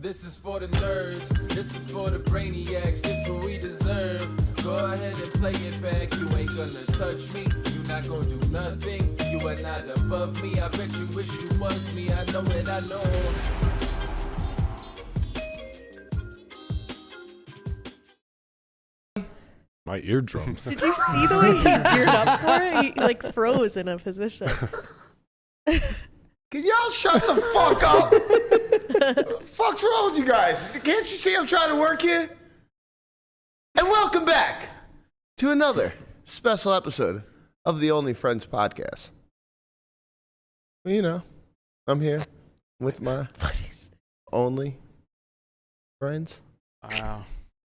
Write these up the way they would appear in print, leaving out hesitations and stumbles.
This is for the nerds, this is for the brainiacs, this what we deserve. Go ahead and play it back, you ain't gonna touch me, you not gonna do nothing, you are not above me, I bet you wish you was me, I know it, I know. My eardrums. Did you see the way he geared up for it? He like froze in a position. Can y'all shut the fuck up? What the fuck's wrong with you guys? Can't you see I'm trying to work here? And welcome back to another special episode of the Only Friends podcast. Well, you know, I'm here with my only friends. Wow.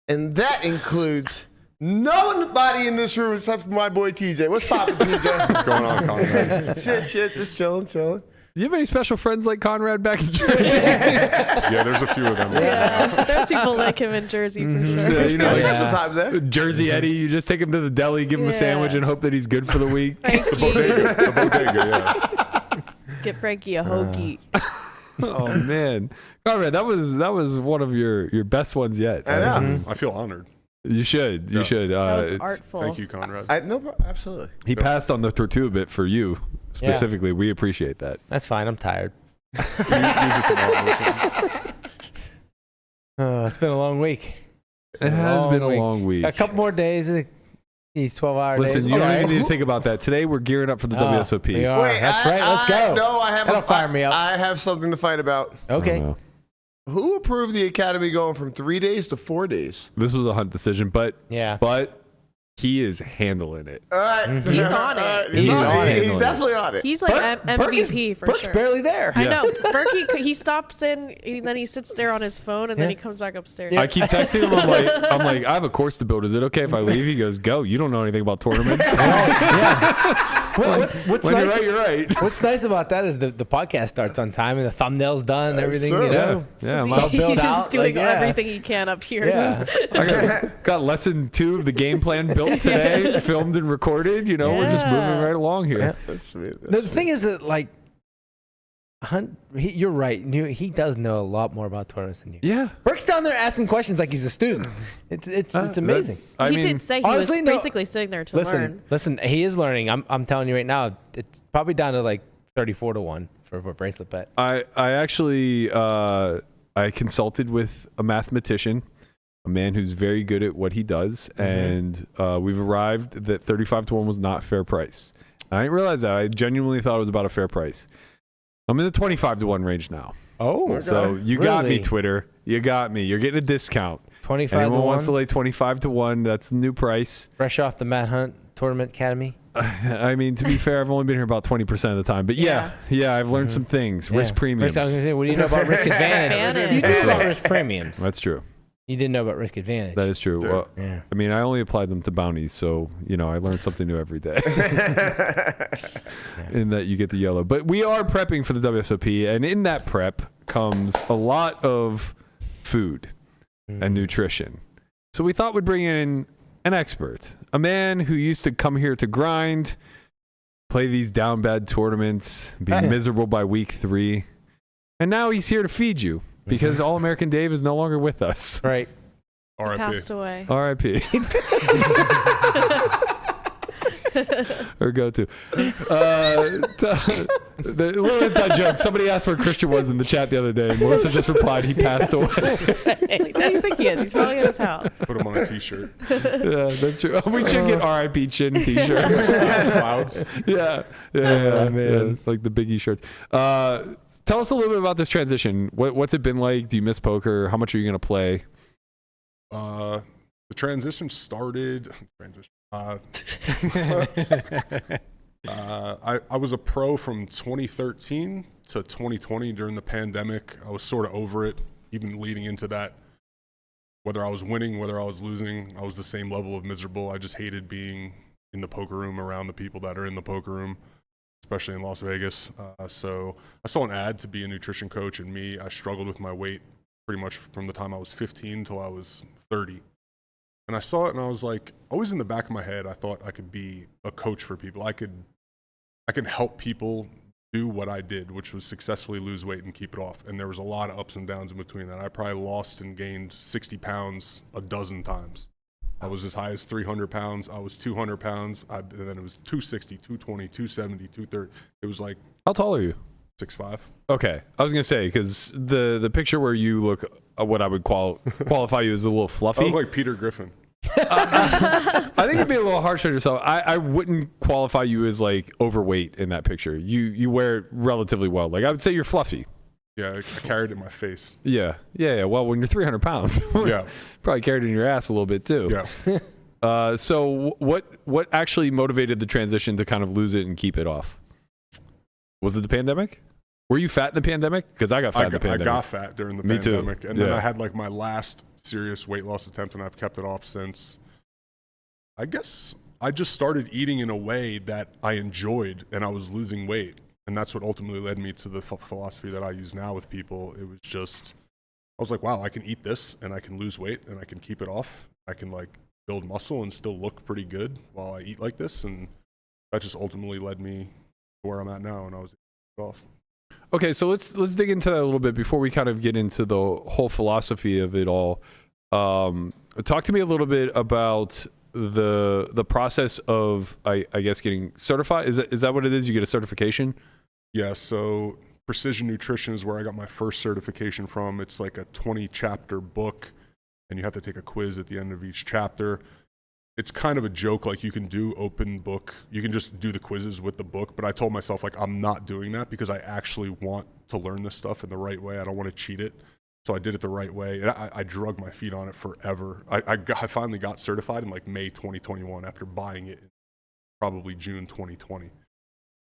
And that includes nobody in this room except for my boy TJ. What's poppin', TJ? What's going on, Conrad? Shit, just chilling. You have any special friends like Conrad back in Jersey? Yeah, there's a few of them. Yeah, there's people like him in Jersey for sure. Yeah, you know, I spent some time there. Jersey Eddie, you just take him to the deli, give him a sandwich, and hope that he's good for the week. The bodega, yeah. Get Frankie a hoagie. Oh man, Conrad, that was one of your best ones yet. I know. I feel honored. You should. Yeah. That was artful. Thank you, Conrad. Absolutely. He passed on the tortilla bit for you specifically. We appreciate that. That's fine. I'm tired. Use it tomorrow. It's been a long week. It has been a long week. A couple more days. These 12-hour days. Listen, you don't even need to think about that. Today we're gearing up for the WSOP. We are. That's right. Let's go. No, That'll fire me up. I have something to fight about. Okay. Who approved the academy going from 3 days to 4 days? This was a Hunt decision, but Yeah. he is handling it. All right. He's on it. He's on it. He's definitely on it. He's like MVP for Burke's sure. barely there. I know. Berkey, he stops in, and then he sits there on his phone, and then he comes back upstairs. I keep texting him. I'm like, I have a course to build. Is it okay if I leave? He goes, go. You don't know anything about tournaments. What's When nice? you're right. What's nice about that is the podcast starts on time and the thumbnail's done and everything. true. You know. Yeah. It's all built He's just out, doing like, yeah. everything he can up here. Yeah. I got lesson 2 of the game plan built today, filmed and recorded. You know, we're just moving right along here. Yeah. That's sweet. The thing is that like, you're right. He does know a lot more about tournaments than you. Yeah. Burke's down there asking questions like he's a student. It's amazing. I He mean, did say he honestly, was no. basically sitting there to learn. Listen. He is learning. I'm telling you right now. It's probably down to like 34-1 for a bracelet bet. I actually I consulted with a mathematician, a man who's very good at what he does, and we've arrived that 35-1 was not fair price. I didn't realize that. I genuinely thought it was about a fair price. I'm in the 25-1 range now. Oh, So you got me, Twitter. You got me. You're getting a discount. 25 Anyone to 1. wants to lay 25-1, that's the new price. Fresh off the Matt Hunt Tournament Academy. I mean, to be fair, I've only been here about 20% of the time. But yeah, I've learned some things. Risk premiums. I was gonna say, what do you know about risk advantage? You did know about risk premiums. That's true. You didn't know about risk advantage. That is true. Well, Yeah. I mean, I only applied them to bounties, so, you know, I learned something new every day. In that you get the yellow. But we are prepping for the WSOP, and in that prep comes a lot of food and nutrition. So we thought we'd bring in an expert, a man who used to come here to grind, play these down bad tournaments, be miserable by week 3, and now he's here to feed you because All-American Dave is no longer with us. Right. R.I.P. Passed away. R.I.P. Or go to. The little inside joke. Somebody asked where Christian was in the chat the other day. And Melissa just replied he passed away. Like, what do you think he is? He's probably at his house. Put him on a t-shirt. Yeah, that's true. We should get R.I.P. Chin t-shirts. Clouds. Yeah, man. Like the Biggie shirts. Tell us a little bit about this transition. What's it been like? Do you miss poker? How much are you going to play? The transition started. I was a pro from 2013 to 2020 during the pandemic. I was sort of over it, even leading into that. Whether I was winning, whether I was losing, I was the same level of miserable. I just hated being in the poker room around the people that are in the poker room, especially in Las Vegas. So I saw an ad to be a nutrition coach, and I struggled with my weight pretty much from the time I was 15 till I was 30. And I saw it and I was like, always in the back of my head, I thought I could be a coach for people. I can help people do what I did, which was successfully lose weight and keep it off. And there was a lot of ups and downs in between that. I probably lost and gained 60 pounds a dozen times. I was as high as 300 pounds. I was 200 pounds. And then it was 260, 220, 270, 230. It was like. How tall are you? 6'5". Okay. I was going to say, because the picture where you look, what I would qualify you as a little fluffy. I look like Peter Griffin. I think it'd be a little harsh on yourself. I wouldn't qualify you as like overweight in that picture. You wear it relatively well. Like I would say you're fluffy. Yeah, I carried it in my face. Yeah. Well, when you're 300 pounds, yeah, probably carried it in your ass a little bit too. Yeah. So what actually motivated the transition to kind of lose it and keep it off? Was it the pandemic? Were you fat in the pandemic? Because I got fat in the pandemic. I got fat during the pandemic. And then I had like my last serious weight loss attempt, and I've kept it off since. I guess I just started eating in a way that I enjoyed, and I was losing weight. And that's what ultimately led me to the philosophy that I use now with people. It was just, I was like, wow, I can eat this and I can lose weight and I can keep it off. I can like build muscle and still look pretty good while I eat like this. And that just ultimately led me to where I'm at now, and I was off. Okay, so let's dig into that a little bit before we kind of get into the whole philosophy of it all. Talk to me a little bit about the process of I guess getting certified. Is that what it is? You get a certification? Yeah, so Precision Nutrition is where I got my first certification from. It's like a 20-chapter book, and you have to take a quiz at the end of each chapter. It's kind of a joke, like you can do open book. You can just do the quizzes with the book, but I told myself, like, I'm not doing that because I actually want to learn this stuff in the right way. I don't want to cheat it. So I did it the right way. And I drug my feet on it forever. I finally got certified in like May 2021 after buying it in probably June 2020.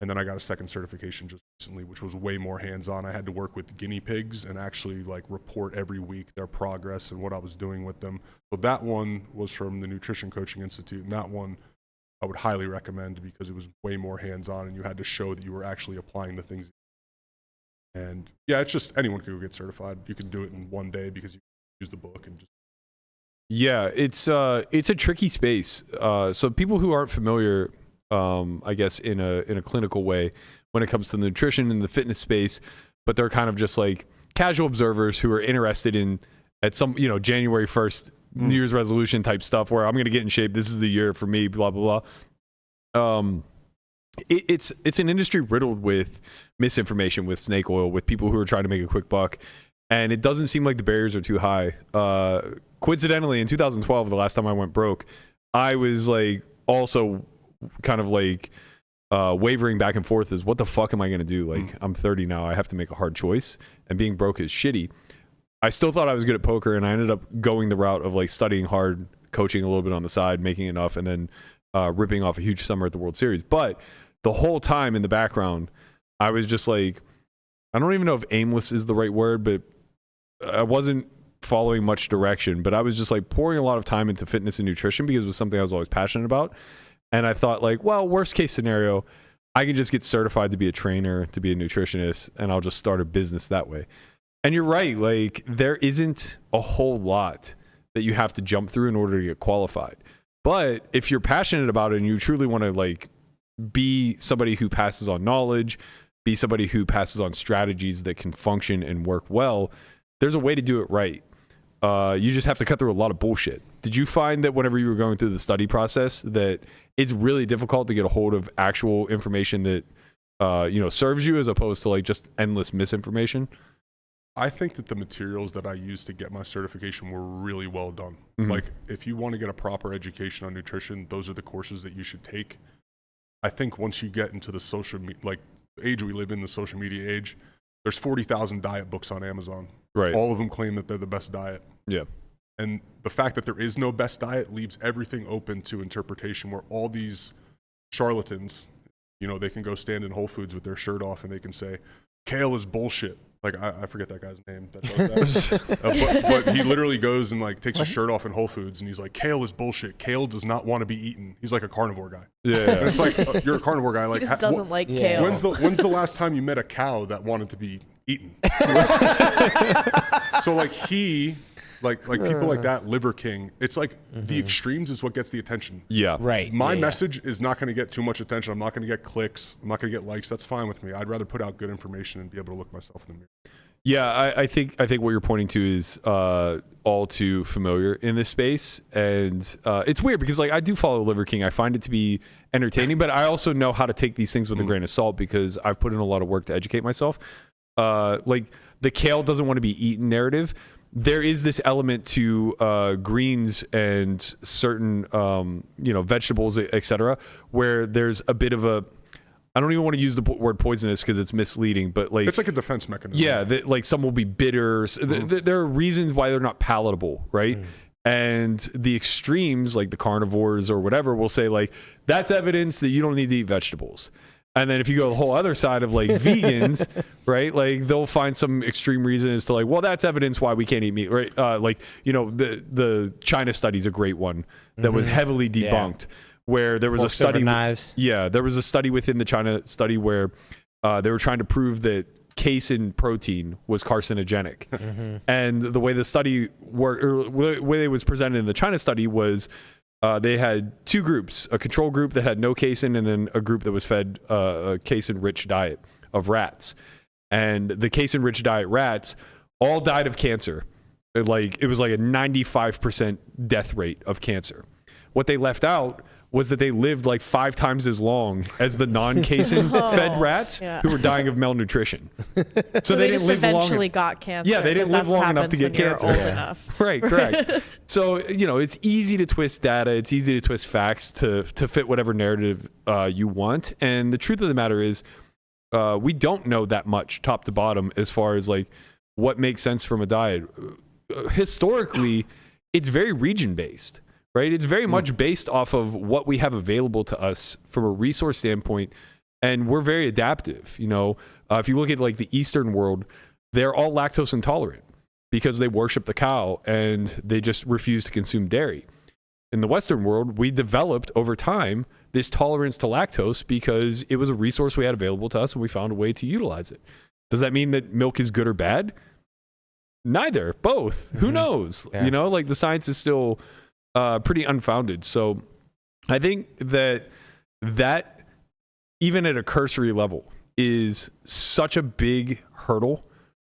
And then I got a second certification just recently, which was way more hands-on. I had to work with guinea pigs and actually like report every week their progress and what I was doing with them. So that one was from the Nutrition Coaching Institute. And that one I would highly recommend because it was way more hands-on and you had to show that you were actually applying the things. And yeah, it's just anyone can go get certified. You can do it in one day because you use the book and just. Yeah, it's a tricky space. So people who aren't familiar, I guess in a clinical way, when it comes to the nutrition and the fitness space, but they're kind of just like casual observers who are interested in at some January 1st New Year's resolution type stuff where I'm going to get in shape. This is the year for me. Blah blah blah. It's an industry riddled with misinformation, with snake oil, with people who are trying to make a quick buck, and it doesn't seem like the barriers are too high. Coincidentally, in 2012, the last time I went broke, I was like also kind of like wavering back and forth as what the fuck am I going to do? Like I'm 30 now. I have to make a hard choice, and being broke is shitty. I still thought I was good at poker, and I ended up going the route of like studying hard, coaching a little bit on the side, making enough, and then ripping off a huge summer at the World Series. But the whole time in the background, I was just like, I don't even know if aimless is the right word, but I wasn't following much direction, but I was just like pouring a lot of time into fitness and nutrition because it was something I was always passionate about. And I thought like, well, worst case scenario, I can just get certified to be a trainer, to be a nutritionist, and I'll just start a business that way. And you're right. Like there isn't a whole lot that you have to jump through in order to get qualified. But if you're passionate about it and you truly want to like be somebody who passes on knowledge, be somebody who passes on strategies that can function and work well, there's a way to do it right. You just have to cut through a lot of bullshit. Did you find that whenever you were going through the study process that it's really difficult to get a hold of actual information that serves you as opposed to like just endless misinformation? I think that the materials that I used to get my certification were really well done. Mm-hmm. Like if you want to get a proper education on nutrition, those are the courses that you should take. I think once you get into the age we live in, the social media age, there's 40,000 diet books on Amazon. Right. All of them claim that they're the best diet. Yeah. And the fact that there is no best diet leaves everything open to interpretation where all these charlatans, they can go stand in Whole Foods with their shirt off and they can say, kale is bullshit. Like, I forget that guy's name that does that. But he literally goes and like takes his shirt off in Whole Foods and he's like, kale is bullshit. Kale does not want to be eaten. He's like a carnivore guy. Yeah. And it's like, you're a carnivore guy. Like, He just doesn't like kale. When's the last time you met a cow that wanted to be eaten? So like he Like people like that, Liver King. It's like the extremes is what gets the attention. Yeah. Right. My Yeah. message is not going to get too much attention. I'm not going to get clicks. I'm not going to get likes. That's fine with me. I'd rather put out good information and be able to look myself in the mirror. Yeah, I think what you're pointing to is all too familiar in this space, and it's weird because like I do follow Liver King. I find it to be entertaining, but I also know how to take these things with a grain of salt because I've put in a lot of work to educate myself. Like the kale doesn't want to be eaten narrative. There is this element to greens and certain vegetables, etc., where there's a bit of a, I don't even want to use the word poisonous because it's misleading, but like it's like a defense mechanism. Yeah, like some will be bitter. There are reasons why they're not palatable, right? And the extremes, like the carnivores or whatever, will say like that's evidence that you don't need to eat vegetables. And then if you go the whole other side of like vegans, right? Like they'll find some extreme reason as to like, well, that's evidence why we can't eat meat, right? The China study is a great one that was heavily debunked. Yeah. Where there was a study, there was a study within the China study where they were trying to prove that casein protein was carcinogenic, and the way the study worked, or the way it was presented in the China study was they had two groups: a control group that had no casein, and then a group that was fed a casein-rich diet of rats. And the casein-rich diet rats all died of cancer. It was like a 95% death rate of cancer. What they left out was that they lived like 5 times as long as the non-casein fed rats who were dying of malnutrition. So they didn't just live eventually got cancer. Yeah, they didn't live long enough to get cancer. Old enough. Right, correct. So, it's easy to twist data. It's easy to twist facts to fit whatever narrative you want. And the truth of the matter is we don't know that much top to bottom as far as like what makes sense from a diet. Historically, it's very region-based. Right? It's very much based off of what we have available to us from a resource standpoint, and we're very adaptive. If you look at like the Eastern world, they're all lactose intolerant because they worship the cow and they just refuse to consume dairy. In the Western world, we developed over time this tolerance to lactose because it was a resource we had available to us and we found a way to utilize it. Does that mean that milk is good or bad? Neither, both. Who knows? Yeah. Like the science is still pretty unfounded. So I think that even at a cursory level is such a big hurdle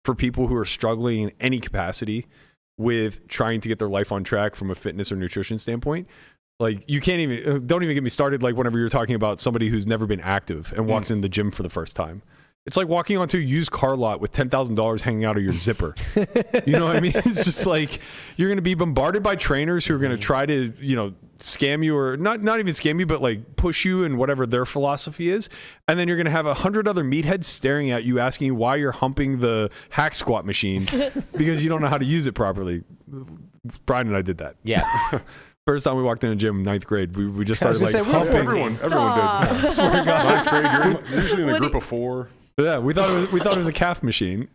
for people who are struggling in any capacity with trying to get their life on track from a fitness or nutrition standpoint. Like don't even get me started like whenever you're talking about somebody who's never been active and walks in the gym for the first time. It's like walking onto a used car lot with $10,000 hanging out of your zipper. You know what I mean? It's just like you're going to be bombarded by trainers who are going to try to, scam you or not even scam you, but like push you in whatever their philosophy is. And then you're going to have 100 other meatheads staring at you, asking you why you're humping the hack squat machine because you don't know how to use it properly. Brian and I did that. Yeah. First time we walked in a gym, 9th grade, we just started like humping. Everyone did. I swear to God. 9th grade, you're usually in a group of 4. Yeah, we thought it was a calf machine.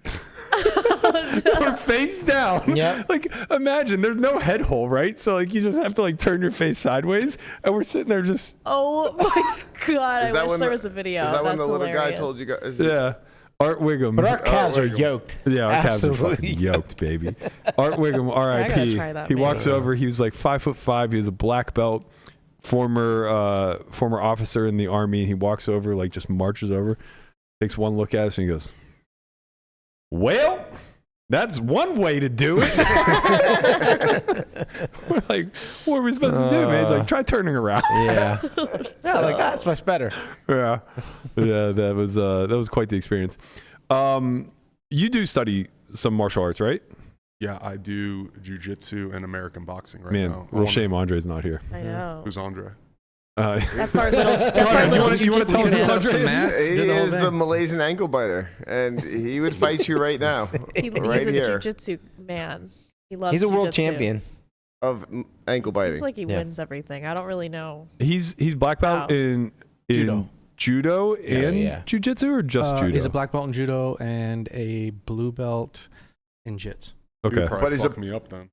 We're face down. Yeah. Like imagine there's no head hole, right? So like you just have to like turn your face sideways, and we're sitting there just. Oh my God! I wish there was a video. Is that when That's the little hilarious. guy told you guys? Yeah. Art Wiggum. But our calves are yoked. Yeah, our calves are Absolutely fucking yoked, baby. Art Wiggum, I gotta R.I.P. try that, He maybe. walks over. He was like 5'5". He was a black belt, former officer in the Army, and he walks over, like just marches over, takes one look at us, and he goes, "Well, that's one way to do it." We're like, what are we supposed to do, man? He's like, try turning around. Yeah. Yeah, like that's much better. Yeah. That was quite the experience. You do study some martial arts, right? Yeah, I do jiu-jitsu and American boxing right Man, now. real shame Andre's not here. I know. Who's Andre? That's our little. You wanna tell him jiu-jitsu the man. subject? He is the Malaysian ankle biter, and he would fight you right now, He's right a here, jiu-jitsu man. He loves. He's a world jiu-jitsu. champion. of ankle biting. Seems like he wins everything. I don't really know. He's black belt in judo and jiu-jitsu, or just judo? He's a black belt in judo and a blue belt in jits. Okay, but he's fuck me up then.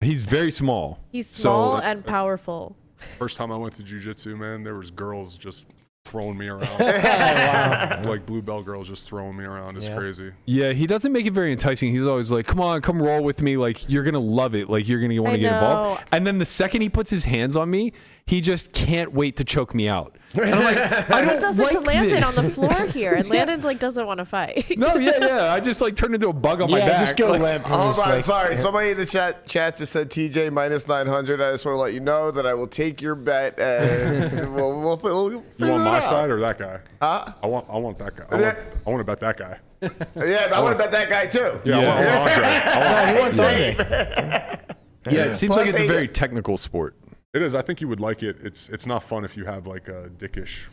He's very small. He's small and powerful. First time I went to jiu-jitsu, man, there was girls just throwing me around. Like blue belt girls just throwing me around. It's crazy. Yeah, he doesn't make it very enticing. He's always like, come on, come roll with me. Like, you're going to love it. Like, you're going to want to get involved. And then the second he puts his hands on me, he just can't wait to choke me out. And I'm like, I don't does like it to Landon this. on the floor here, and Landon like doesn't want to fight. No, yeah. I just like turned into a bug on my back. Just go Like, Hold on, sorry. Somebody in the chat just said TJ minus 900. I just want to let you know that I will take your bet, and we'll You want my side or that guy? Huh? I want that guy. I want to bet that guy. Yeah, I want to bet that guy too. Yeah, I want Andre. yeah, it seems Plus like it's a 8. very technical sport. It is. I think you would like it. It's not fun if you have like a dickish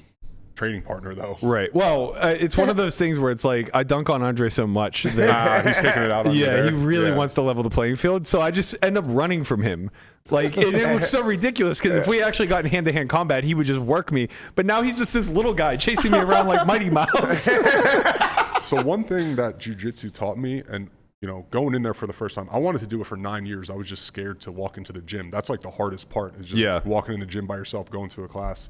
training partner though. Right. Well, it's one of those things where it's like I dunk on Andre so much that He's taking it out on me yeah, there. he really wants to level the playing field. So I just end up running from him. Like it was so ridiculous because if we actually got in hand-to-hand combat, he would just work me. But now he's just this little guy chasing me around like Mighty Mouse. So one thing that jiu-jitsu taught me, and going in there for the first time, I wanted to do it for 9 years. I was just scared to walk into the gym. That's like the hardest part is just walking in the gym by yourself, going to a class.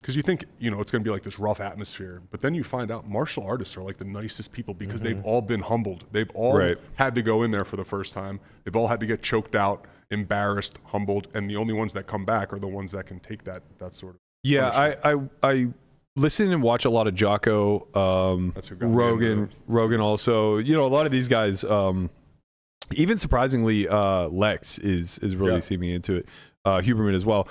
Because you think, it's going to be like this rough atmosphere. But then you find out martial artists are like the nicest people because they've all been humbled. They've all had to go in there for the first time. They've all had to get choked out, embarrassed, humbled. And the only ones that come back are the ones that can take that sort of punishment. I listen and watch a lot of Jocko, Rogan also. A lot of these guys, even surprisingly, Lex is really seeming into it. Huberman as well.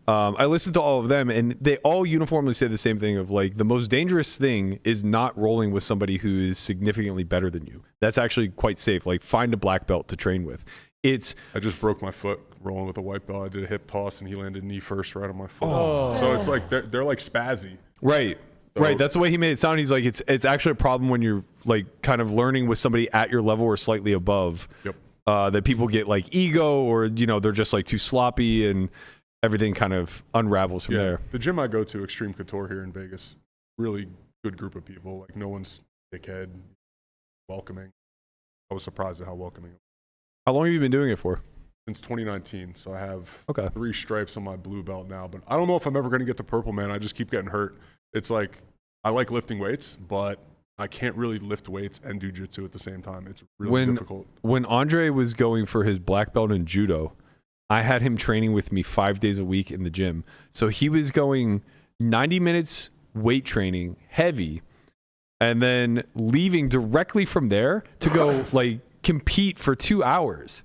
I listened to all of them, and they all uniformly say the same thing of like the most dangerous thing is not rolling with somebody who is significantly better than you. That's actually quite safe. Like find a black belt to train with. I just broke my foot rolling with a white belt. I did a hip toss, and he landed knee first right on my foot. So it's like they're like spazzy. Right. Right. That's the way he made it sound. He's like, it's actually a problem when you're like kind of learning with somebody at your level or slightly above. Yep. That people get like ego or, they're just like too sloppy and everything kind of unravels from there. The gym I go to, Extreme Couture here in Vegas, really good group of people. Like no one's dickhead, welcoming. I was surprised at how welcoming it was. How long have you been doing it for? Since 2019. So I have 3 stripes on my blue belt now, but I don't know if I'm ever going to get to purple, man. I just keep getting hurt. It's like, I like lifting weights, but I can't really lift weights and do jiu-jitsu at the same time. It's really difficult. When Andre was going for his black belt in judo, I had him training with me 5 days a week in the gym. So he was going 90 minutes weight training, heavy, and then leaving directly from there to go like compete for 2 hours.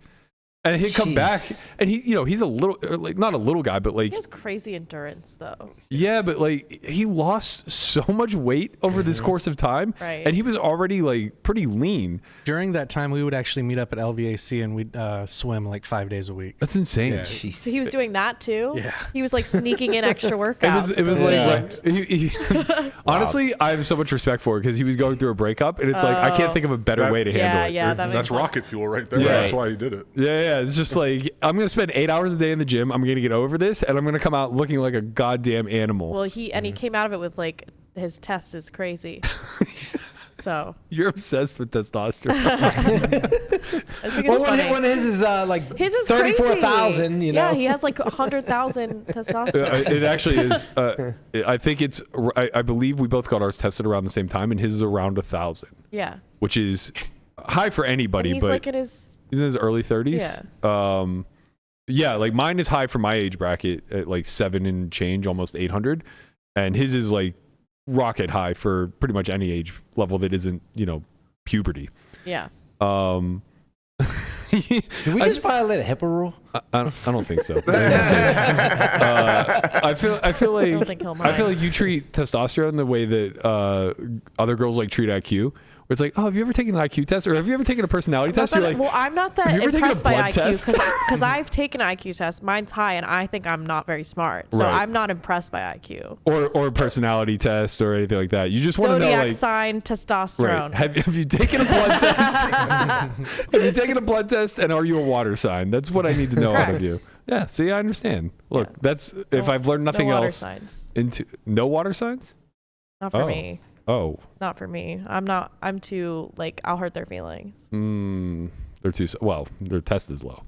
And he'd come back, and he's a little, like not a little guy, but like he has crazy endurance though. Yeah, but like he lost so much weight over this course of time, right? And he was already like pretty lean. During that time, we would actually meet up at LVAC and we'd swim like 5 days a week. That's insane. Yeah. So he was doing that too. Yeah, he was like sneaking in extra workouts. It was like honestly, I have so much respect for it because he was going through a breakup, and it's like I can't think of a better way to handle it. Yeah, that's rocket fuel right there. Yeah. That's why he did it. Yeah, it's just like I'm gonna spend 8 hours a day in the gym. I'm gonna get over this, and I'm gonna come out looking like a goddamn animal. Well, he came out of it with like his test is crazy. So you're obsessed with testosterone. I think it's funny. One of his is like his is 34,000. Yeah, he has like 100,000 testosterone. It actually is. I think it's. I believe we both got ours tested around the same time, and his is around 1,000. Yeah, which is high for anybody. And he's but like in his. He's in his early 30s. Yeah. Yeah, like mine is high for my age bracket at like 7 and change, almost 800, and his is like rocket high for pretty much any age level that isn't puberty. Yeah. Did we just violate a HIPAA rule? I don't think so. I feel like you treat testosterone the way that other girls like treat IQ. Where it's like, oh, have you ever taken an IQ test, or have you ever taken a personality test? You're like, well, I'm not that impressed by IQ because I've taken an IQ test. Mine's high, and I think I'm not very smart, so I'm not impressed by IQ or personality test or anything like that. You just want to know, like, sign, testosterone. Right. Have you taken a blood test? Have you taken a blood test, and are you a water sign? That's what I need to know out of you. Yeah. See, I understand. Look, that's if I've learned nothing else. Signs. No water signs. Not for me. Oh. Not for me. I'm too, like, I'll hurt their feelings. They're too, well, their test is low.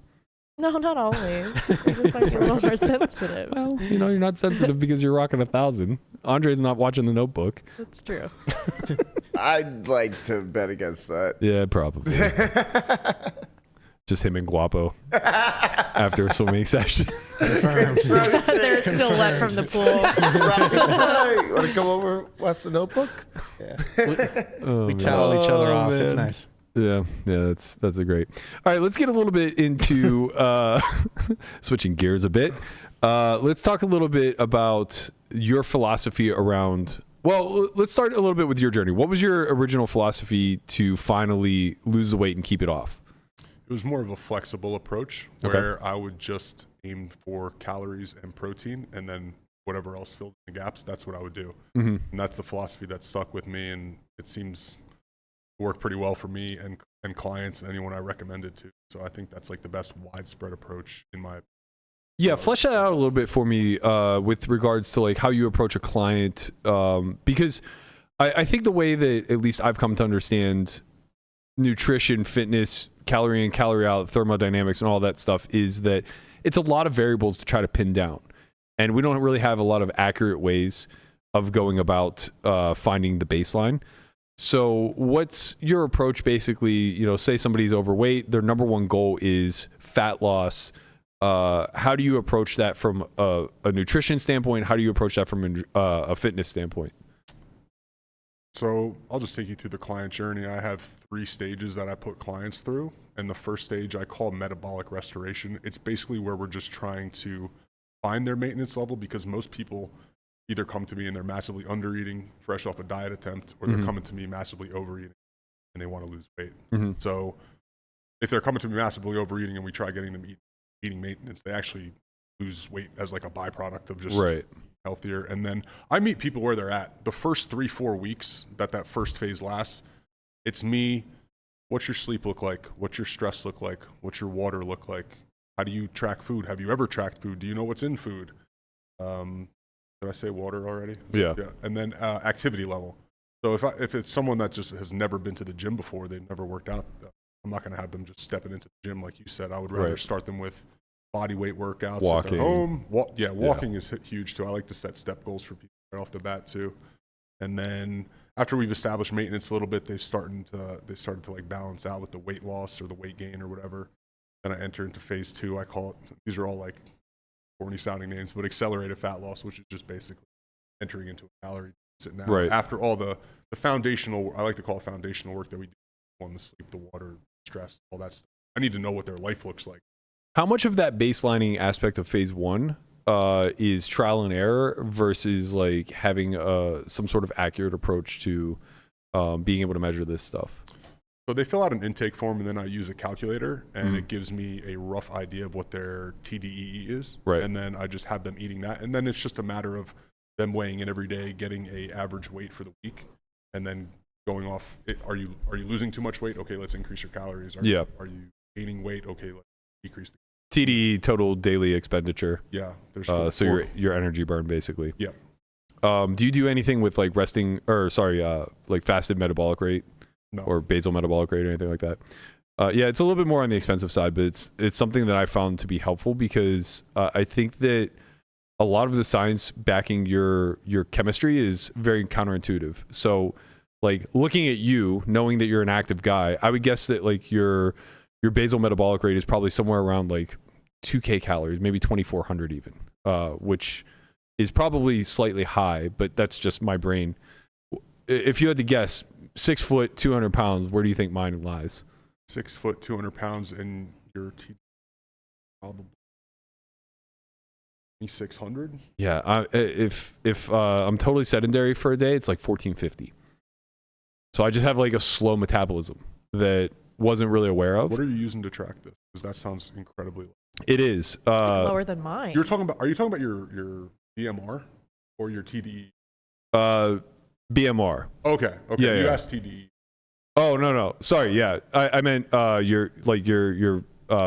No, not always. I just might be a little more sensitive. Well, you're not sensitive because you're rocking 1,000. Andre's not watching The Notebook. That's true. I'd like to bet against that. Yeah, probably. Just him and Guapo after a swimming session. They're still wet from the pool. You want to come over, watch The Notebook? Yeah. We towel each other off. Man. It's nice. Yeah, that's a great. All right, let's get a little bit into switching gears a bit. Let's talk a little bit about your philosophy around. Well, let's start a little bit with your journey. What was your original philosophy to finally lose the weight and keep it off? It was more of a flexible approach where I would just aim for calories and protein, and then whatever else filled in the gaps, that's what I would do. Mm-hmm. And that's the philosophy that stuck with me, and it seems to work pretty well for me and clients and anyone I recommend it to. So I think that's like the best widespread approach in my opinion. Yeah, flesh that out a little bit for me with regards to like how you approach a client, because I think the way that at least I've come to understand nutrition, fitness, calorie in, calorie out, thermodynamics, and all that stuff is that it's a lot of variables to try to pin down, and we don't really have a lot of accurate ways of going about finding the baseline. So what's your approach basically? Say somebody's overweight, their number one goal is fat loss. How do you approach that from a nutrition standpoint? How do you approach that from a fitness standpoint? So I'll just take you through the client journey. I have 3 stages that I put clients through. And the first stage I call metabolic restoration. It's basically where we're just trying to find their maintenance level, because most people either come to me and they're massively undereating fresh off a diet attempt, or they're coming to me massively overeating and they want to lose weight. So if they're coming to me massively overeating and we try getting them eating maintenance, they actually lose weight as like a byproduct of just healthier. And then I meet people where they're at. The first 3-4 weeks that first phase lasts, it's me. What's your sleep look like? What's your stress look like? What's your water look like? How do you track food? Have you ever tracked food? Do you know what's in food? Did I say water already? Yeah. And then activity level. So if it's someone that just has never been to the gym before, they've never worked out, I'm not going to have them just stepping into the gym like you said. I would rather start them with body weight workouts walking at their home. Walking is huge too. I like to set step goals for people right off the bat too. And then after we've established maintenance a little bit, they started to like balance out with the weight loss or the weight gain or whatever. Then I enter into phase 2. I call it, these are all like corny sounding names, but accelerated fat loss, which is just basically entering into a calorie deficit now. After all the foundational, I like to call it foundational work that we do on the sleep, the water, stress, all that stuff. I need to know what their life looks like. How much of that baselining aspect of phase 1 is trial and error versus like having some sort of accurate approach to being able to measure this stuff? So they fill out an intake form, and then I use a calculator, and it gives me a rough idea of what their TDEE is. And then I just have them eating that. And then it's just a matter of them weighing in every day, getting a average weight for the week, and then going off, are you losing too much weight? Okay, let's increase your calories. Are you gaining weight? Okay, let's decrease the TDE, total daily expenditure. Yeah. There's so your energy burn basically. Yeah. Do you do anything with like like fasted metabolic rate? No. Or basal metabolic rate or anything like that? Yeah, it's a little bit more on the expensive side, but it's something that I found to be helpful because I think that a lot of the science backing your chemistry is very counterintuitive. So like looking at you, knowing that you're an active guy, I would guess that like your basal metabolic rate is probably somewhere around like 2K calories, maybe 2,400 even, which is probably slightly high, but that's just my brain. If you had to guess, 6 foot, 200 pounds, where do you think mine lies? 6 foot, 200 pounds, and your probably 2,600. Yeah, if I'm totally sedentary for a day, it's like 1,450. So I just have like a slow metabolism that wasn't really aware of. What are you using to track this? Because that sounds incredibly low. It is lower than mine. Are you talking about your BMR or your TDE? BMR. Okay. Yeah, you yeah. asked TDE. Oh no. Sorry. Yeah, I meant your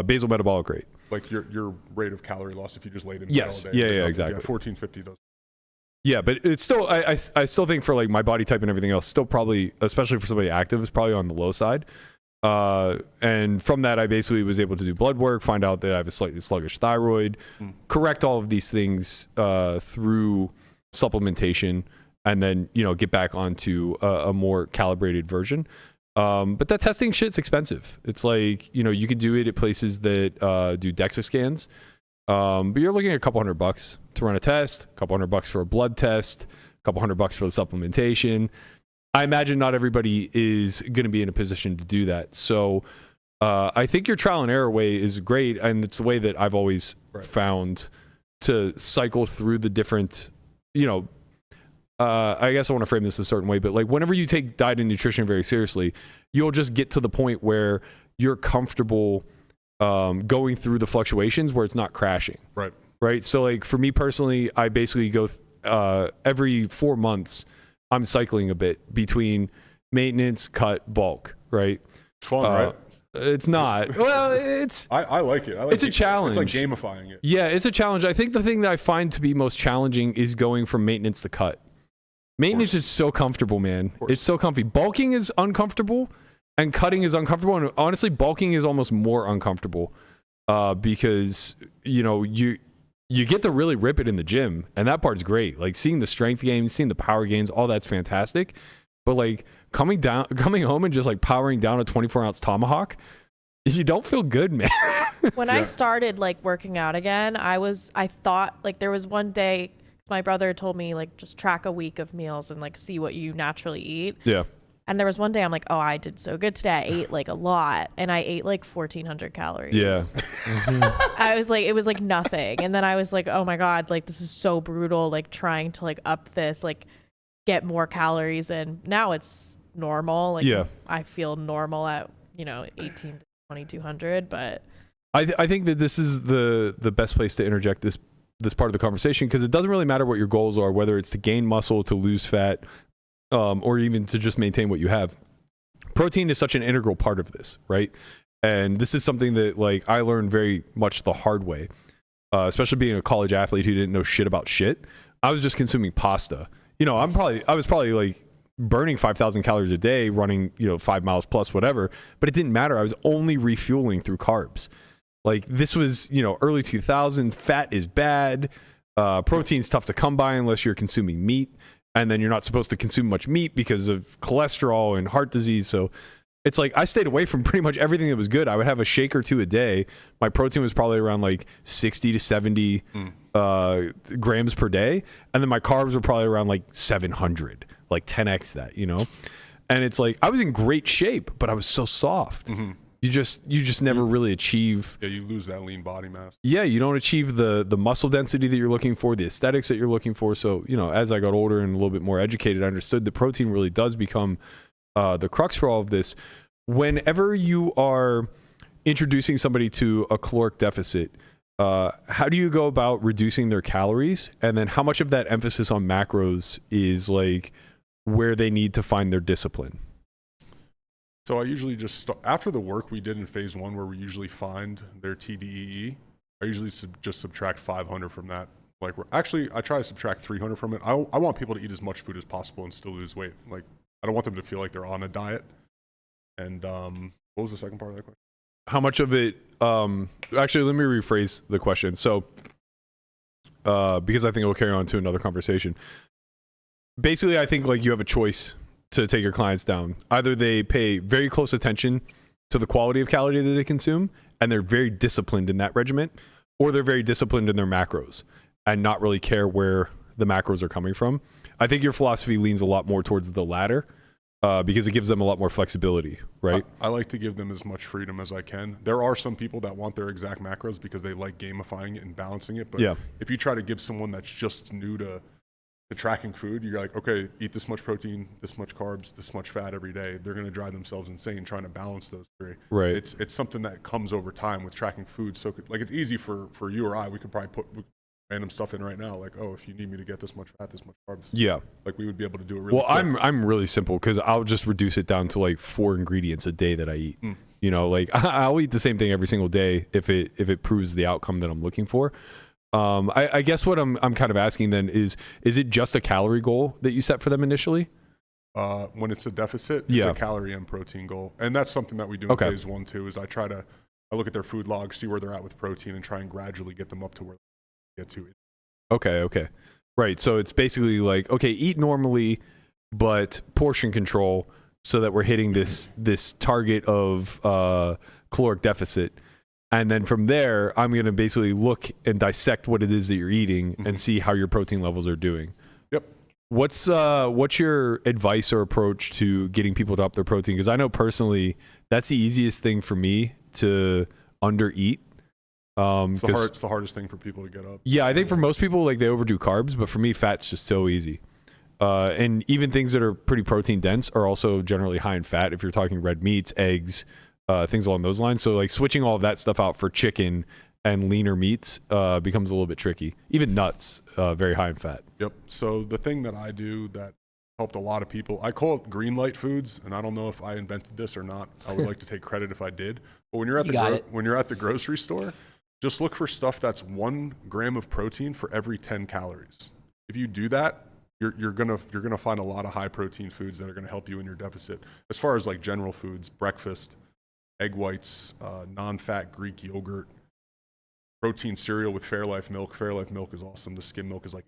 basal metabolic rate. Like your rate of calorie loss if you just laid in yes. bed all day. Yeah, exactly. Yeah, 1450 does. Yeah, but it's still I still think for like my body type and everything else, still probably, especially for somebody active, is probably on the low side. And from that, I basically was able to do blood work, find out that I have a slightly sluggish thyroid, correct all of these things through supplementation, and then, get back onto a more calibrated version. But that testing shit's expensive. It's like, you could do it at places that do DEXA scans. But you're looking at $200 to run a test, $200 for a blood test, $200 for the supplementation. I imagine not everybody is going to be in a position to do that. So I think your trial and error way is great. And it's the way that I've always found to cycle through the different, I guess I want to frame this a certain way, but like whenever you take diet and nutrition very seriously, you'll just get to the point where you're comfortable going through the fluctuations where it's not crashing. Right. So like for me personally, I basically go every 4 months, I'm cycling a bit between maintenance, cut, bulk. Right. It's fun, right? It's not. Well, it's. I like it. It's a challenge. It's like gamifying it. Yeah, it's a challenge. I think the thing that I find to be most challenging is going from maintenance to cut. Maintenance is so comfortable, man. It's so comfy. Bulking is uncomfortable, and cutting is uncomfortable. And honestly, bulking is almost more uncomfortable because you get to really rip it in the gym, and that part's great. Like seeing the strength gains, seeing the power gains, all that's fantastic. But like coming home and just like powering down a 24-ounce tomahawk, you don't feel good, man. When I started like working out again, I thought like there was one day my brother told me like just track a week of meals and like see what you naturally eat. Yeah. And there was one day I'm like, oh, I did so good today. I ate like a lot, and I ate like 1,400 calories. Yeah. I was like, it was like nothing. And then I was like, oh my God, like this is so brutal. Like trying to like up this, like get more calories. And now it's normal. Like I feel normal at 18 to 2,200. But I think that this is the best place to interject this part of the conversation, because it doesn't really matter what your goals are, whether it's to gain muscle, to lose fat, or even to just maintain what you have. Protein is such an integral part of this, right? And this is something that like I learned very much the hard way, especially being a college athlete who didn't know shit about shit. I was just consuming pasta. I was probably like burning 5,000 calories a day, running 5 miles plus whatever, but it didn't matter. I was only refueling through carbs. Like this was early 2000s. Fat is bad. Protein's tough to come by unless you're consuming meat. And then you're not supposed to consume much meat because of cholesterol and heart disease. So it's like I stayed away from pretty much everything that was good. I would have a shake or two a day. My protein was probably around like 60 to 70 grams per day. And then my carbs were probably around like 700, like 10x that, And it's like I was in great shape, but I was so soft. Mm-hmm. You just never really achieve. Yeah, you lose that lean body mass. Yeah, you don't achieve the muscle density that you're looking for, the aesthetics that you're looking for. So, as I got older and a little bit more educated, I understood that protein really does become the crux for all of this. Whenever you are introducing somebody to a caloric deficit, how do you go about reducing their calories? And then how much of that emphasis on macros is like where they need to find their discipline? So I usually just after the work we did in phase 1, where we usually find their TDEE, I usually just subtract 500 from that. Like I try to subtract 300 from it. I want people to eat as much food as possible and still lose weight. Like I don't want them to feel like they're on a diet. And what was the second part of that question? How much of it? Actually, let me rephrase the question. So because I think it will carry on to another conversation. Basically, I think like you have a choice to take your clients down. Either they pay very close attention to the quality of calorie that they consume, and they're very disciplined in that regimen, or they're very disciplined in their macros and not really care where the macros are coming from. I think your philosophy leans a lot more towards the latter because it gives them a lot more flexibility, right? I like to give them as much freedom as I can. There are some people that want their exact macros because they like gamifying it and balancing it. But if you try to give someone that's just new to tracking food, you're like, okay, eat this much protein, this much carbs, this much fat every day. They're going to drive themselves insane trying to balance those three. Right. It's something that comes over time with tracking food. So like it's easy for you or I. We could probably put random stuff in right now, like, oh, if you need me to get this much fat, this much carbs. Yeah. Like we would be able to do it really well, quick. I'm really simple because I'll just reduce it down to like 4 ingredients a day that I eat. Like I'll eat the same thing every single day if it proves the outcome that I'm looking for. I guess what I'm kind of asking then is it just a calorie goal that you set for them initially? when it's a deficit, it's a calorie and protein goal. And that's something that we do in phase 1 too, is I look at their food log, see where they're at with protein, and try and gradually get them up to where they get to. Okay. Right. So it's basically like, okay, eat normally, but portion control so that we're hitting this target of caloric deficit. And then from there, I'm going to basically look and dissect what it is that you're eating and see how your protein levels are doing. Yep. What's your advice or approach to getting people to up their protein? Because I know personally that's the easiest thing for me to undereat. It's the hardest thing for people to get up. Yeah, I think for most people, like they overdo carbs, but for me, fat's just so easy. And even things that are pretty protein dense are also generally high in fat. If you're talking red meats, eggs, things along those lines. So like switching all of that stuff out for chicken and leaner meats becomes a little bit tricky. Even nuts, very high in fat. Yep. So the thing that I do that helped a lot of people, I call it green light foods, and I don't know if I invented this or not. I would like to take credit if I did. But when you're at the grocery store, just look for stuff that's 1 gram of protein for every 10 calories. If you do that, you're gonna find a lot of high protein foods that are gonna help you in your deficit. As far as like general foods, breakfast, egg whites, non-fat Greek yogurt, protein cereal with Fairlife milk. Fairlife milk is awesome. The skim milk is like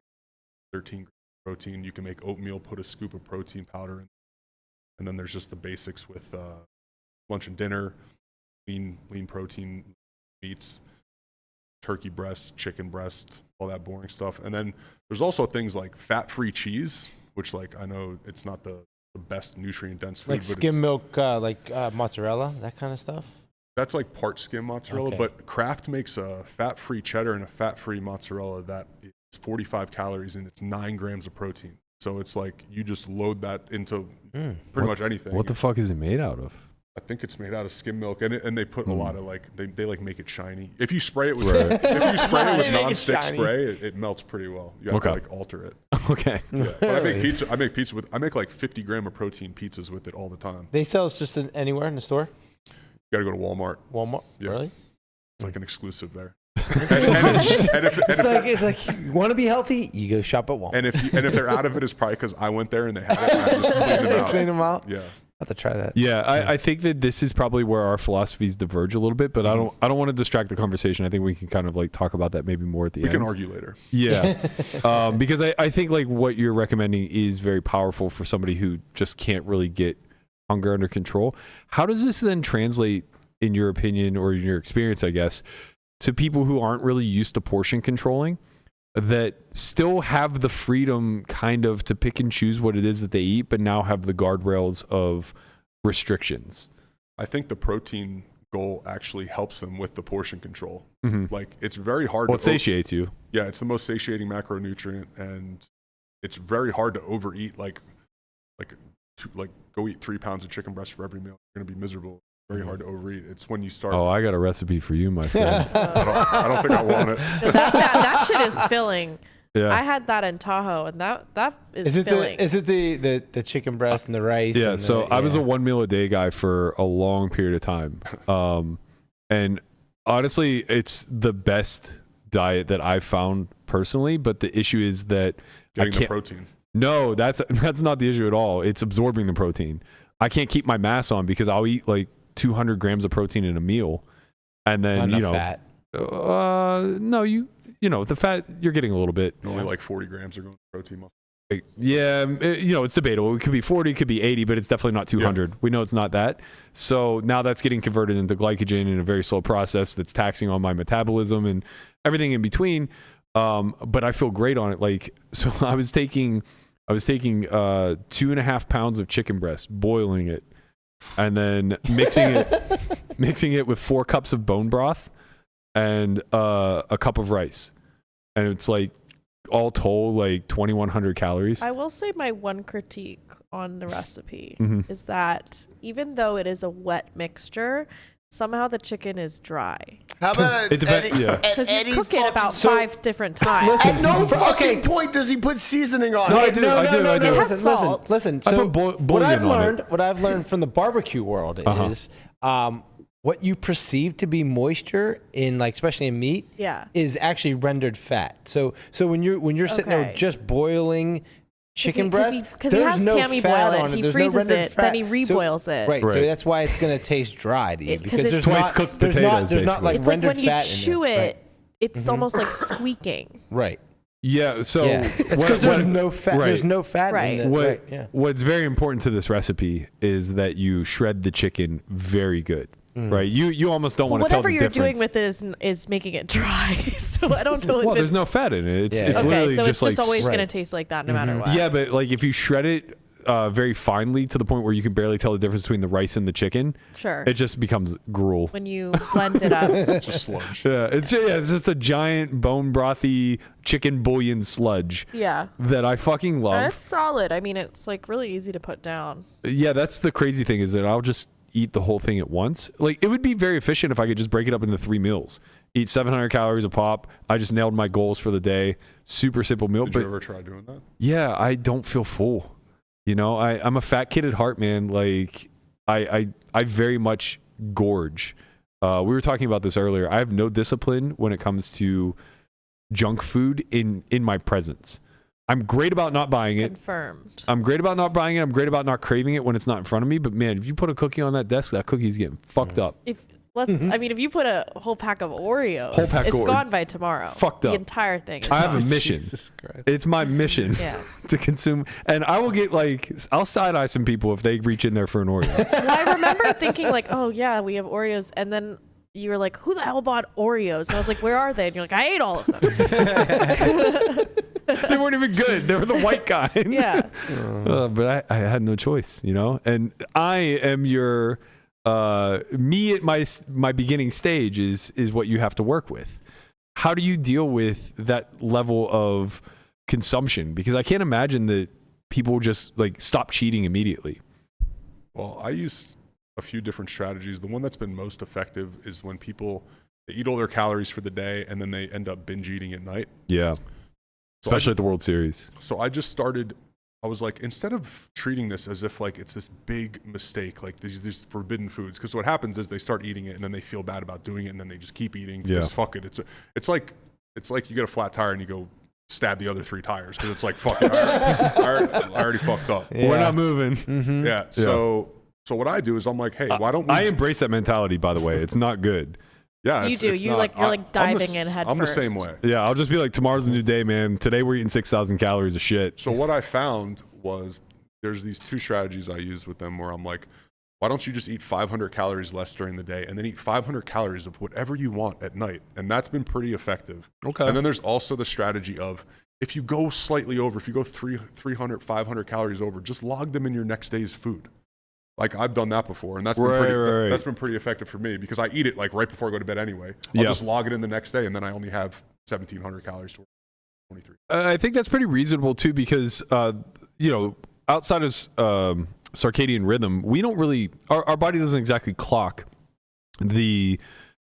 13 grams of protein. You can make oatmeal, put a scoop of protein powder in. And then there's just the basics with lunch and dinner, lean protein meats, turkey breast, chicken breast, all that boring stuff. And then there's also things like fat-free cheese, which like I know it's not the best nutrient-dense food. Like skim milk, mozzarella, that kind of stuff? That's like part skim mozzarella, but Kraft makes a fat-free cheddar and a fat-free mozzarella that is 45 calories and it's 9 grams of protein. So it's like you just load that into pretty much anything. What the fuck is it made out of? I think it's made out of skim milk, and they put a lot of like they like make it shiny. If you spray it with non-stick spray, it melts pretty well. You have to like alter it. Okay. Yeah. But I make like 50 gram of protein pizzas with it all the time. They sell it just anywhere in the store? You got to go to Walmart. Walmart? Yeah. Really? It's like an exclusive there. It's like you want to be healthy, you go shop at Walmart. And if they're out of it, it's probably because I went there and they had it. And I just cleaned them out. Yeah. I have to try that. Yeah, I think that this is probably where our philosophies diverge a little bit, but I don't want to distract the conversation. I think we can kind of like talk about that maybe more at the end. We can argue later. Yeah, because I think like what you're recommending is very powerful for somebody who just can't really get hunger under control. How does this then translate, in your opinion or in your experience, I guess, to people who aren't really used to portion controlling, that still have the freedom kind of to pick and choose what it is that they eat, but now have the guardrails of restrictions? I think the protein goal actually helps them with the portion control. Like it's very hard. Well, it satiates you. Yeah, it's the most satiating macronutrient, and it's very hard to overeat. Like go eat 3 pounds of chicken breast for every meal. You're gonna be miserable. Very hard to overeat. It's when you start. Oh, I got a recipe for you, my friend. I don't think I want it. that shit is filling. Yeah. I had that in Tahoe, and that is filling. Is it the chicken breast and the rice? Yeah. And So I was a 1 meal a day guy for a long period of time, and honestly, it's the best diet that I've found personally. But the issue is that Getting the protein. No, that's not the issue at all. It's absorbing the protein. I can't keep my mass on because I'll eat like 200 grams of protein in a meal, and then fat. No, the fat you're getting a little bit. Only like 40 grams are going to protein muscle. Yeah, it's debatable. It could be 40, it could be 80, but it's definitely not 200. Yeah. We know it's not that. So now that's getting converted into glycogen in a very slow process that's taxing on my metabolism and everything in between. But I feel great on it. Like, so I was taking 2.5 pounds of chicken breast, boiling it, and then mixing it with 4 cups of bone broth and a cup of rice, and it's like all told like 2,100 calories. I will say my one critique on the recipe is that even though it is a wet mixture, somehow the chicken is dry. How about it depends? Yeah, because you cook it about 5 different times. At no fucking point does he put seasoning on no, it. I do. It has salt. Listen. I So put what I've bouillon on what I've learned from the barbecue world is what you perceive to be moisture in, like, especially in meat, is actually rendered fat. So when you're sitting there just boiling chicken breast, because he has no Tammy fat boil on it. He There's no freezes rendered it, fat. then he reboils it. Right, Right. so that's why it's going to taste dry to you It's 'cause because it's there's twice not, cooked there's potatoes, not, there's not like It's like rendered when you fat chew in there. it, it's almost like squeaking. Right. Yeah. So Yeah. It's because there's no fat. Right. There's no fat Right. in the. Right. Yeah. What's very important to this recipe is that you shred the chicken very good. Right. You almost don't want to tell the Whatever you're difference. doing with it is making it dry. So I don't know if well, there's it's no fat in it. It's Yeah. it's okay. literally So it's just just like always Right. going to taste like that no matter what. yeah, but like if you shred it very finely to the point where you can barely tell the difference between the rice and the chicken, Sure. it just becomes gruel. When you blend it up. Just sludge. Yeah, it's just a giant bone brothy chicken bouillon sludge Yeah. that I fucking love. It's solid. I mean, it's like really easy to put down. Yeah, that's the crazy thing is that I'll just eat the whole thing at once. Like it would be very efficient if I could just break it up into 3 meals. Eat 700 calories a pop. I just nailed my goals for the day. Super simple meal. Did but you ever try doing that? yeah, I don't feel full. You know, I'm a fat kid at heart, man. Like I very much gorge. We were talking about this earlier. I have no discipline when it comes to junk food in my presence. I'm great about not buying it. Confirmed. I'm great about not buying it. I'm great about not craving it when it's not in front of me. But man, if you put a cookie on that desk, that cookie's getting fucked up. I mean, if you put a whole pack of Oreos, Whole pack it's of gone by tomorrow. Fucked The up. entire thing. Is I have gone. a mission. Jesus Christ. It's my mission Yeah. to consume. And I will get I'll side eye some people if they reach in there for an Oreo. Well, I remember thinking like, oh yeah, we have Oreos, and then you were like, who the hell bought Oreos? And I was like, where are they? And you're like, I ate all of them. They weren't even good. They were the white kind. Yeah. But I had no choice, you know? And I am your, me at my beginning stage is what you have to work with. How do you deal with that level of consumption? Because I can't imagine that people just like stop cheating immediately. Well, I use a few different strategies. The one that's been most effective is when people they eat all their calories for the day and then they end up binge eating at night. Yeah. So Especially at the World Series. So I just started, I was like, instead of treating this as if like it's this big mistake, like these forbidden foods, because what happens is they start eating it and then they feel bad about doing it and then they just keep eating because fuck it. It's like you get a flat tire and you go stab the other 3 tires because it's like, fuck it, I already fucked up. Yeah. We're not moving. Mm-hmm. Yeah. So what I do is I'm like, hey, why don't we? I embrace that mentality, by the way. It's not good. Yeah, You do. it's You not. like you're like diving in head I'm first. the same way. Yeah, I'll just be like, tomorrow's a new day, man. Today we're eating 6,000 calories of shit. So what I found was there's these 2 strategies I use with them where I'm like, why don't you just eat 500 calories less during the day and then eat 500 calories of whatever you want at night? And that's been pretty effective. Okay. And then there's also the strategy of if you go slightly over, if you go 300, 500 calories over, just log them in your next day's food. Like I've done that before, and that's been that's been pretty effective for me because I eat it like right before I go to bed anyway. I'll just log it in the next day, and then I only have 1,700 calories to 23. I think that's pretty reasonable too, because outside of circadian rhythm, we don't really our body doesn't exactly clock the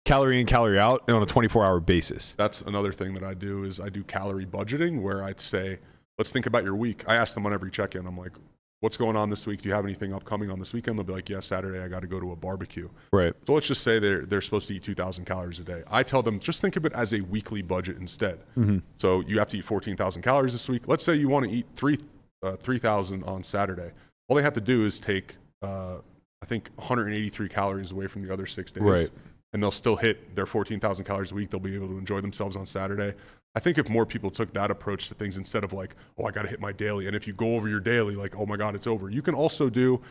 calorie in, calorie out on a 24-hour basis. That's another thing that I do is I do calorie budgeting, where I'd say, let's think about your week. I ask them on every check-in. I'm like, what's going on this week? Do you have anything upcoming on this weekend? They'll be like, yeah, Saturday I got to go to a barbecue. Right. So let's just say they're supposed to eat 2,000 calories a day. I tell them, just think of it as a weekly budget instead. Mm-hmm. So you have to eat 14,000 calories this week. Let's say you want to eat 3,000 on Saturday. All they have to do is take, I think, 183 calories away from the other 6 days. Right. And they'll still hit their 14,000 calories a week. They'll be able to enjoy themselves on Saturday. I think if more people took that approach to things instead of like, oh, I got to hit my daily. And if you go over your daily, like, oh my God, it's over. You can also do,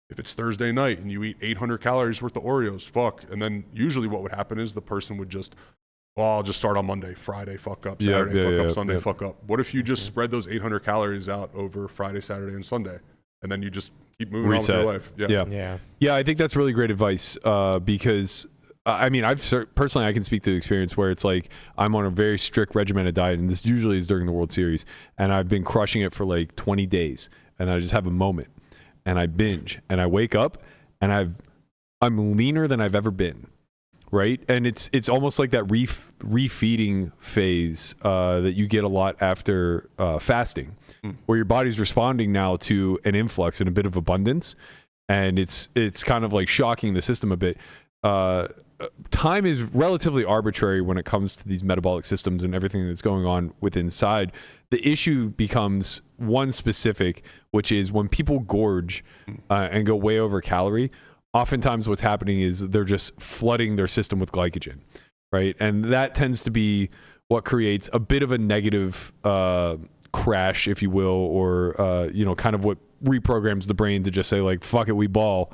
if it's Thursday night and you eat 800 calories worth of Oreos, fuck. And then usually what would happen is the person would just, well, I'll just start on Monday, Friday, fuck up, Saturday, fuck up, Sunday, fuck up. What if you just spread those 800 calories out over Friday, Saturday, and Sunday? And then you just keep moving on with your life. Yeah, I think that's really great advice because I mean, personally, I can speak to the experience where it's like I'm on a very strict regimented diet, and this usually is during the World Series, and I've been crushing it for like 20 days, and I just have a moment, and I binge, and I wake up, and I'm leaner than I've ever been, right? And it's almost like that refeeding phase that you get a lot after fasting, where your body's responding now to an influx and a bit of abundance, and it's kind of like shocking the system a bit. time is relatively arbitrary when it comes to these metabolic systems and everything that's going on with inside. The issue becomes one specific, which is when people gorge and go way over calorie, oftentimes what's happening is they're just flooding their system with glycogen, right? And that tends to be what creates a bit of a negative crash, if you will, or kind of what reprograms the brain to just say like, fuck it, we ball,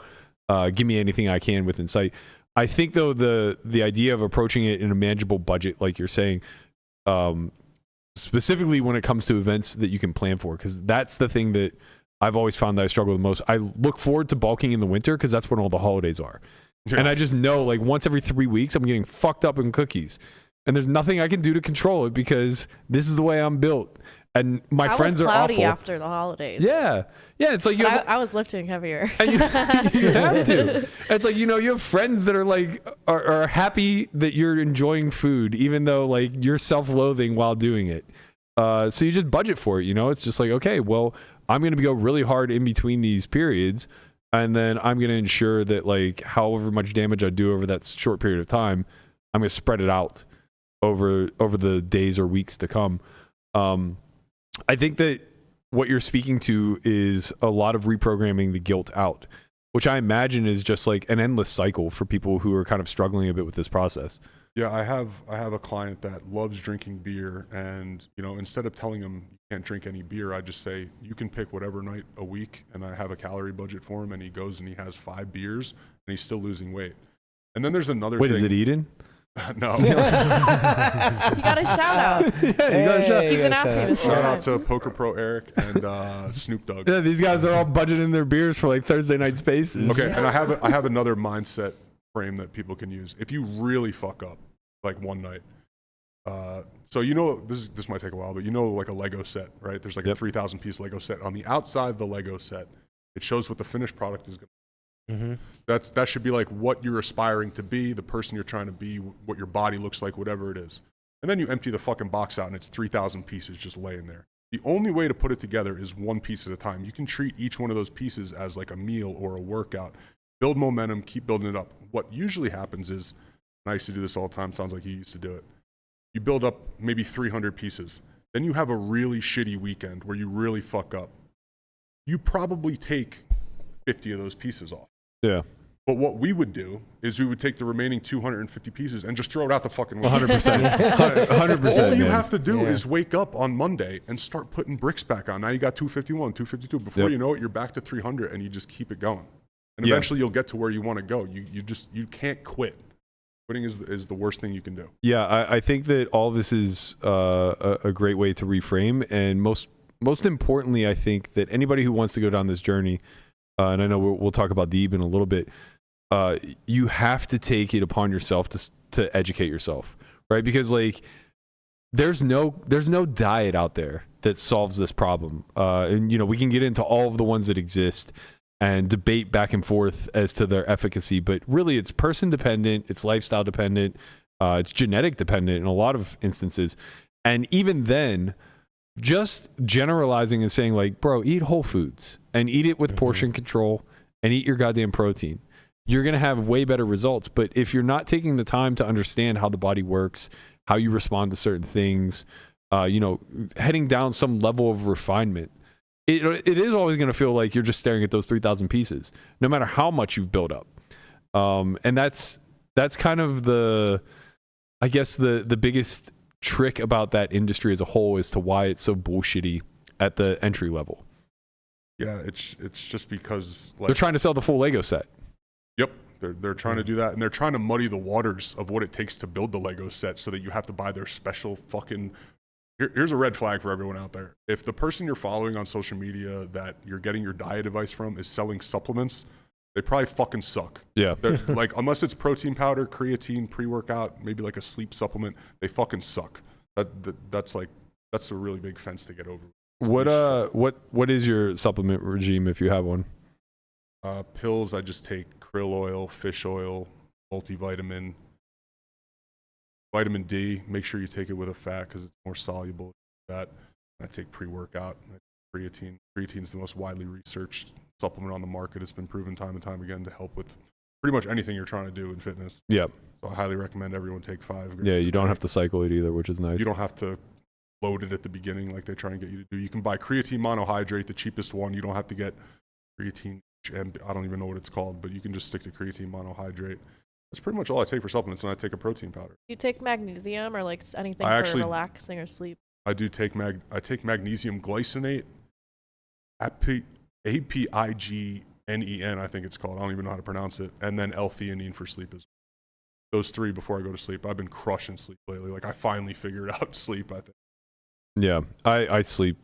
give me anything I can within sight. I think though the idea of approaching it in a manageable budget, like you're saying, specifically when it comes to events that you can plan for, because that's the thing that I've always found that I struggle with most. I look forward to bulking in the winter because that's when all the holidays are. Yeah. And I just know like once every 3 weeks I'm getting fucked up in cookies. And there's nothing I can do to control it because this is the way I'm built. And my friends are awful. After the holidays. Yeah. It's like I was lifting heavier. And you have to. It's like, you have friends that are like are happy that you're enjoying food, even though like you're self-loathing while doing it. So you just budget for it. It's just like, okay, well, I'm going to go really hard in between these periods, and then I'm going to ensure that like however much damage I do over that short period of time, I'm going to spread it out over the days or weeks to come. I think that what you're speaking to is a lot of reprogramming the guilt out, which I imagine is just like an endless cycle for people who are kind of struggling a bit with this process. Yeah, I have a client that loves drinking beer, and instead of telling him you can't drink any beer, I just say you can pick whatever night a week, and I have a calorie budget for him, and he goes and he has 5 beers, and he's still losing weight. And then there's another thing. Wait, is it Eden? No. You got a shout out. You got a shout. He's been asking this. Shout out to Poker Pro Eric and Snoop Dogg. Yeah, these guys are all budgeting their beers for like Thursday night spaces. Okay, and I have another mindset frame that people can use. If you really fuck up like one night, so this might take a while, but like a Lego set, right? There's like a 3,000 piece Lego set. On the outside of the Lego set, it shows what the finished product is going to be. Mm-hmm. That should be like what you're aspiring to be, the person you're trying to be, what your body looks like, whatever it is. And then you empty the fucking box out and it's 3,000 pieces just laying there. The only way to put it together is one piece at a time. You can treat each one of those pieces as like a meal or a workout. Build momentum, keep building it up. What usually happens is, and I used to do this all the time, sounds like you used to do it. You build up maybe 300 pieces. Then you have a really shitty weekend where you really fuck up. You probably take 50 of those pieces off. Yeah. But what we would do is we would take the remaining 250 pieces and just throw it out the fucking window. 100%. 100%. All you have to do is wake up on Monday and start putting bricks back on. Now you got 251, 252. Before you know it, you're back to 300 and you just keep it going. And eventually you'll get to where you want to go. You can't quit. Quitting is the worst thing you can do. Yeah, I think that all this is a great way to reframe. And most importantly, I think that anybody who wants to go down this journey, and I know we'll talk about Deeb in a little bit, you have to take it upon yourself to educate yourself, right? Because like there's no diet out there that solves this problem. And we can get into all of the ones that exist and debate back and forth as to their efficacy, but really it's person dependent, it's lifestyle dependent, it's genetic dependent in a lot of instances. And even then, just generalizing and saying like, bro, eat whole foods and eat it with portion control and eat your goddamn protein. You're going to have way better results. But if you're not taking the time to understand how the body works, how you respond to certain things, heading down some level of refinement, it is always going to feel like you're just staring at those 3,000 pieces, no matter how much you've built up. And that's kind of the biggest trick about that industry as a whole as to why it's so bullshitty at the entry level. Yeah, it's just because they're trying to sell the full Lego set. Yep, they're trying to do that, and they're trying to muddy the waters of what it takes to build the Lego set, so that you have to buy their special fucking. Here's a red flag for everyone out there. If the person you're following on social media that you're getting your diet advice from is selling supplements, they probably fucking suck. Yeah. Like, unless it's protein powder, creatine, pre-workout, maybe like a sleep supplement, they fucking suck. That's a really big fence to get over. What is your supplement regime if you have one? Pills, I just take krill oil, fish oil, multivitamin, vitamin D. Make sure you take it with a fat because it's more soluble. I take pre-workout. Creatine. Creatine is the most widely researched supplement on the market. It's been proven time and time again to help with pretty much anything you're trying to do in fitness. Yeah. So I highly recommend everyone take 5 grams. Yeah, you don't have to cycle it either, which is nice. You don't have to load it at the beginning like they try and get you to do. You can buy creatine monohydrate, the cheapest one. You don't have to get creatine, I don't even know what it's called, but you can just stick to creatine monohydrate. That's pretty much all I take for supplements, and I take a protein powder. You take magnesium or like anything for relaxing or sleep? I do take magnesium glycinate, APIGNEN, I think it's called. I don't even know how to pronounce it. And then L-theanine for sleep as well. Those 3 before I go to sleep. I've been crushing sleep lately. Like I finally figured out sleep, I think. Yeah, I sleep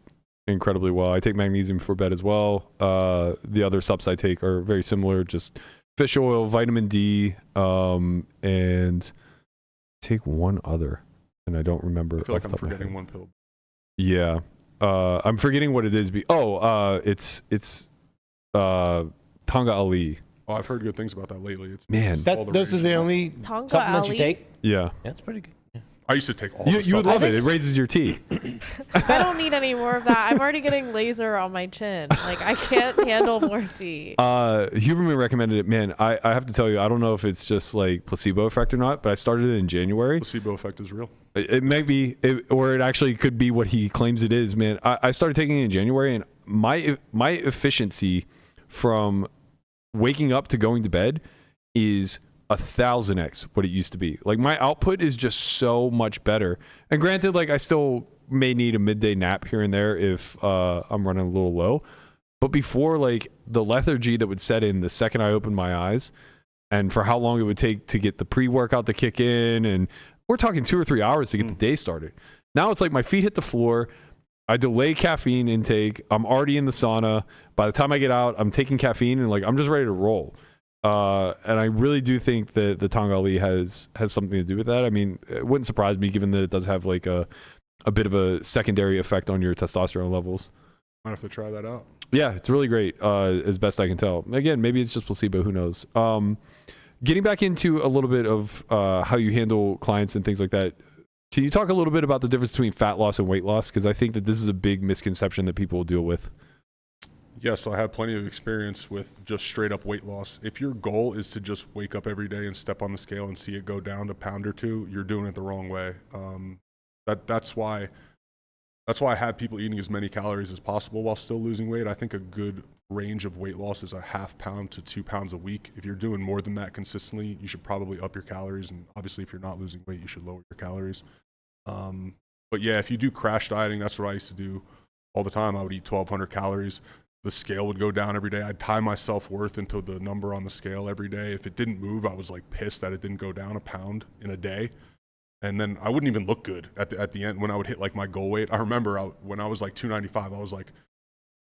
incredibly well. I take magnesium before bed as well. The other subs I take are very similar, just fish oil, vitamin D, and take one other, and I don't remember. I feel like I'm forgetting one pill. Yeah, I'm forgetting what it is. It's Tonga Ali. Oh, I've heard good things about that lately. Those are the only Tonga supplements Ali? you take? Yeah. That's pretty good. Yeah. I used to take all the You would love it. It raises your T. I don't need any more of that. I'm already getting laser on my chin. Like I can't handle more tea. Huberman recommended it. Man, I have to tell you, I don't know if it's just like placebo effect or not, but I started it in January. Placebo effect is real. It may be, or it actually could be what he claims it is, man. I started taking it in January, and my efficiency from waking up to going to bed is 1,000x what it used to be. Like my output is just so much better. And granted, like I still may need a midday nap here and there if I'm running a little low. But before, like the lethargy that would set in the second I opened my eyes, and for how long it would take to get the pre-workout to kick in, and we're talking 2 or 3 hours to get the day started. Now it's like my feet hit the floor. I delay caffeine intake. I'm already in the sauna. By the time I get out, I'm taking caffeine and like I'm just ready to roll. And I really do think that the Tonga Ali has something to do with that. I mean, it wouldn't surprise me given that it does have like a bit of a secondary effect on your testosterone levels. Might have to try that out. Yeah, it's really great, as best I can tell. Again, maybe it's just placebo. Who knows? Getting back into a little bit of how you handle clients and things like that. Can you talk a little bit about the difference between fat loss and weight loss? Because I think that this is a big misconception that people will deal with. Yes, I have plenty of experience with just straight up weight loss. If your goal is to just wake up every day and step on the scale and see it go down a pound or 2, you're doing it the wrong way. That's why I have people eating as many calories as possible while still losing weight. I think a good range of weight loss is a 1/2 pound to 2 pounds a week. If you're doing more than that consistently, you should probably up your calories. And obviously, if you're not losing weight, you should lower your calories. But yeah, if you do crash dieting, that's what I used to do all the time. I would eat 1,200 calories. The scale would go down every day. I'd tie my self-worth into the number on the scale every day. If it didn't move, I was like pissed that it didn't go down a pound in a day. And then I wouldn't even look good at the end when I would hit like my goal weight. I remember when I was like 295, I was like,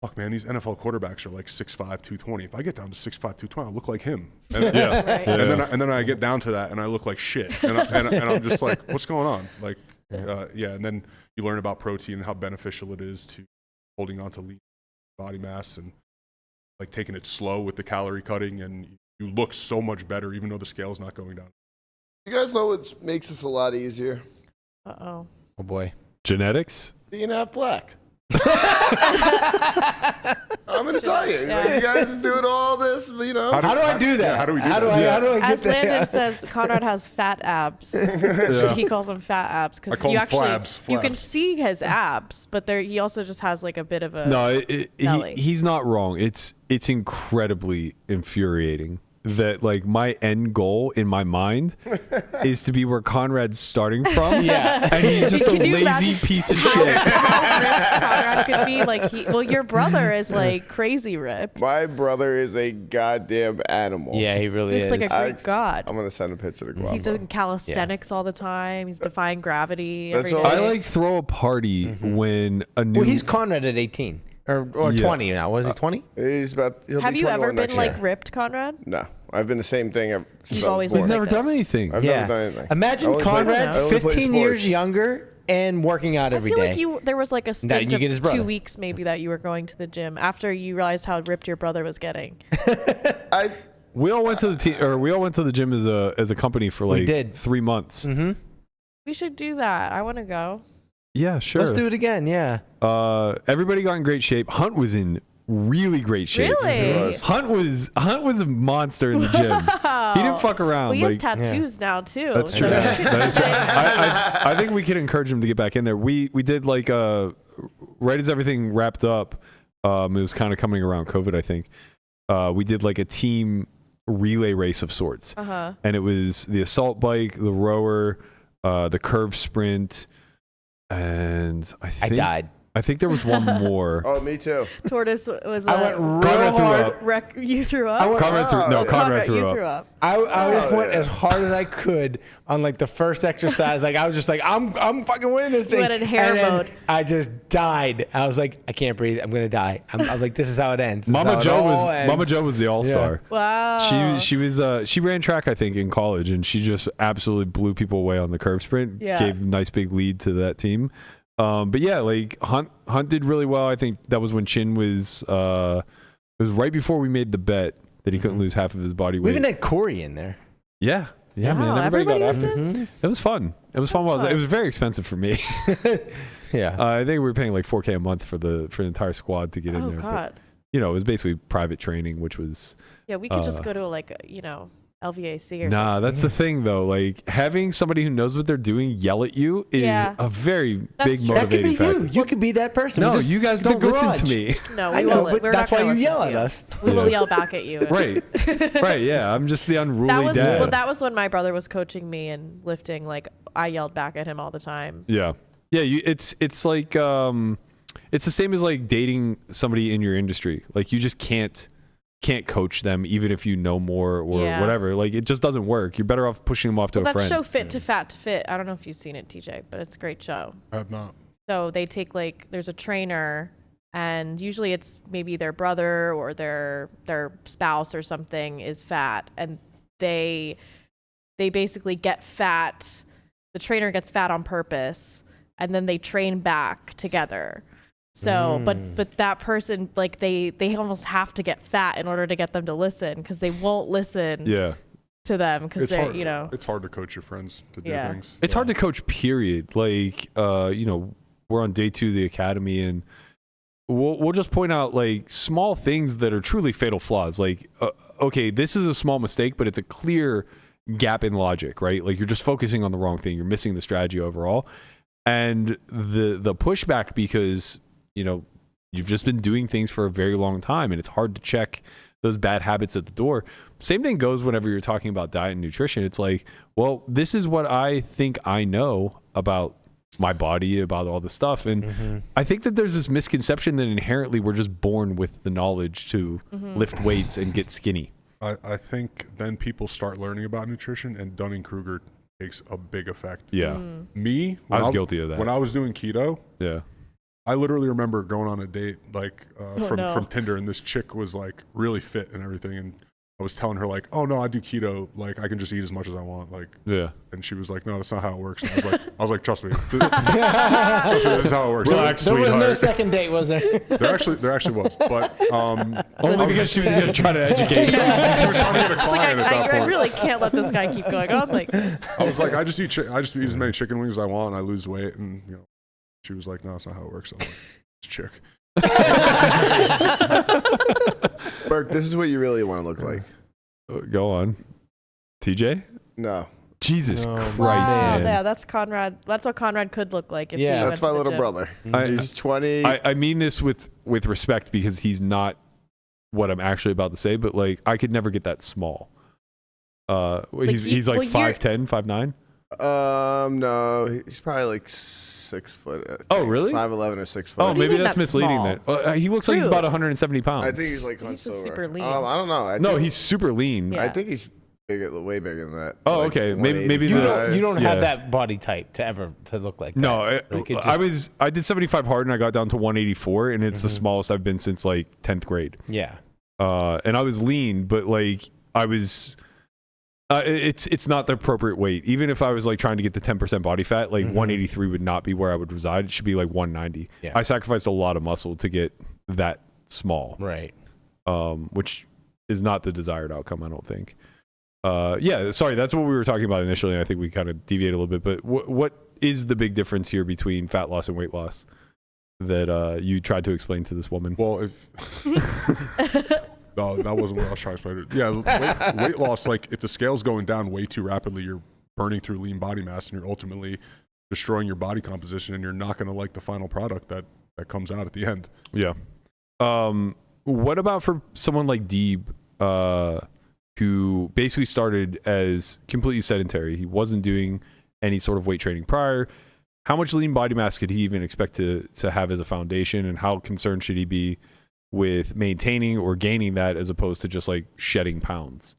fuck man, these NFL quarterbacks are like 6'5", 220. If I get down to 6'5", 220, I'll look like him. And, Right. and then I get down to that and I look like shit. And I'm just like, what's going on? Like, and then you learn about protein and how beneficial it is to holding on to lean body mass and like taking it slow with the calorie cutting, and you look so much better even though the scale's not going down. You guys know what makes this a lot easier? Uh-oh. Oh boy. Genetics? Being half black. I'm gonna tell you, Yeah. like, you guys doing all this, you know. How do I do that? How do we do How do that? I get As there? Landon says, Conrad has fat abs. He calls them fat abs I because call you them actually flabs, you can flabs. see his abs, but he also just has like a bit of a No, belly. he's not wrong. It's incredibly infuriating that like my end goal in my mind is to be where Conrad's starting from. Yeah. And he's just a Can you lazy imagine piece of how shit. ripped Conrad could be? Like your brother is like crazy ripped. My brother is a goddamn animal. Yeah, he really Looks is. like a Greek god. I'm gonna send a picture to Guapo. He's doing calisthenics all the time. He's defying gravity That's every all- day. I like throw a party when a new Well, he's Conrad at 18 or Yeah. 20 now. Was he 20? He'll Have be you ever 21 been next like year. ripped, Conrad? No, I've been the same thing since You've I was always born. He's like never done this. anything. I've never done anything. I Imagine only played- Conrad, I only played 15 years sports. younger and working out I every feel day. like there was like a you stint get his of brother. 2 weeks maybe that you were going to the gym after you realized how ripped your brother was getting. We all went to the gym as a company for like did. 3 months. Mm-hmm. We should do that. I want to go. Yeah, sure. Let's do it again. Yeah. Everybody got in great shape. Hunt was in really great shape. Really? was. Hunt was a monster in the gym. He didn't fuck around. Well, he has tattoos now too. That's true. That is true. I think we could encourage him to get back in there. We did like right as everything wrapped up, it was kind of coming around COVID, I think. We did like a team relay race of sorts. And it was the assault bike, the rower, the curve sprint, and I died. I think there was one more. Oh, me too. Tortoise was. I went real hard. You threw up. Conrad threw up. I just went as hard as I could on like the first exercise. Like I was just like, I'm fucking winning this thing. You went in hair mode. I just died. I was like, I can't breathe. I'm gonna die. I'm like, this is how it ends. Mama Jo was the all-star. Yeah. Wow. She ran track, I think, in college, and she just absolutely blew people away on the curve sprint. Yeah. Gave a nice big lead to that team. But yeah, like Hunt did really well. I think that was when Chin was. It was right before we made the bet that he couldn't lose half of his body weight. We even had Corey in there. Yeah, man. Everybody got after. It was fun. It was fun. It was very expensive for me. Yeah. I think we were paying like $4,000 a month for the entire squad to get in there. Oh God. But, it was basically private training, which was. Yeah, we could just go to like LVAC or something. Nah, that's the thing though. Like having somebody who knows what they're doing yell at you is a very big motivating factor. You could be that person. No, you guys don't listen to me. No, we won't. But that's why you yell at us. We will yell back at you. Right. Yeah. I'm just the unruly dad. Well, that was when my brother was coaching me and lifting. Like I yelled back at him all the time. Yeah. It's like it's the same as like dating somebody in your industry. Like you just can't coach them even if you know more or whatever. Like it just doesn't work. You're better off pushing them off to a friend. That show Fit to Fat to Fit. I don't know if you've seen it, TJ, but it's a great show. I have not. So they take there's a trainer, and usually it's maybe their brother or their spouse or something is fat, and they basically get fat. The trainer gets fat on purpose, and then they train back together. So, but that person, like they almost have to get fat in order to get them to listen, because they won't listen to them because they're, hard. It's hard to coach your friends to do things. It's hard to coach, period. Like, we're on day 2 of the academy, and we'll just point out like small things that are truly fatal flaws. Like, okay, this is a small mistake, but it's a clear gap in logic, right? Like you're just focusing on the wrong thing. You're missing the strategy overall. And the pushback, because you've just been doing things for a very long time, and it's hard to check those bad habits at the door. Same thing goes whenever you're talking about diet and nutrition. It's like, well, this is what I think I know about my body, about all this stuff. And I think that there's this misconception that inherently we're just born with the knowledge to lift weights and get skinny. I think then people start learning about nutrition, and Dunning-Kruger takes a big effect. Yeah. Me, I was guilty of that. When I was doing keto, I literally remember going on a date from Tinder, and this chick was like really fit and everything, and I was telling her like, oh no, I do keto, like I can just eat as much as I want, like and she was like, no, that's not how it works. And I was like, trust me, trust me, this is how it works. Relax, there sweetheart. was no second date, was there? There actually was, but only because she was going to try to educate you. She was trying to get a client at that point. I really can't let this guy keep going on like this. I was like, I just eat as many chicken wings as I want, and I lose weight, and she was like, no, that's not how it works. I was like, it's chick. Berk, this is what you really want to look like. Go on. TJ? No. Jesus Christ, wow, man. Yeah, that's Conrad. That's what Conrad could look like if he went that's to my the little gym. brother. He's 20. I mean this with respect, because he's not what I'm actually about to say, but like I could never get that small. He's like 5'10", 5'9". No, he's probably like 6 foot. Oh, really? 5'11" or 6 foot. Oh, maybe that's that's misleading small? then. He looks like he's about 170 pounds. I think he's like He's just over. super lean. I don't know. He's super lean. Yeah. I think he's way bigger than that. Oh, Like okay. Maybe You the, don't have that body type to look like that. No, Like I did 75 hard and I got down to 184, and it's the smallest I've been since like 10th grade. Yeah. And I was lean, but like I was. It's not the appropriate weight. Even if I was like trying to get the 10% body fat, like 183 would not be where I would reside. It should be like 190. Yeah. I sacrificed a lot of muscle to get that small, Right. which is not the desired outcome, I don't think. Sorry, that's what we were talking about initially, and I think we kind of deviated a little bit. But what is the big difference here between fat loss and weight loss that you tried to explain to this woman? Well, No, that wasn't what I was trying to explain. Yeah, weight loss, like if the scale's going down way too rapidly, you're burning through lean body mass and you're ultimately destroying your body composition, and you're not going to like the final product that comes out at the end. Yeah. What about for someone like Deeb, who basically started as completely sedentary? He wasn't doing any sort of weight training prior. How much lean body mass could he even expect to have as a foundation, and how concerned should he be with maintaining or gaining that as opposed to just like shedding pounds?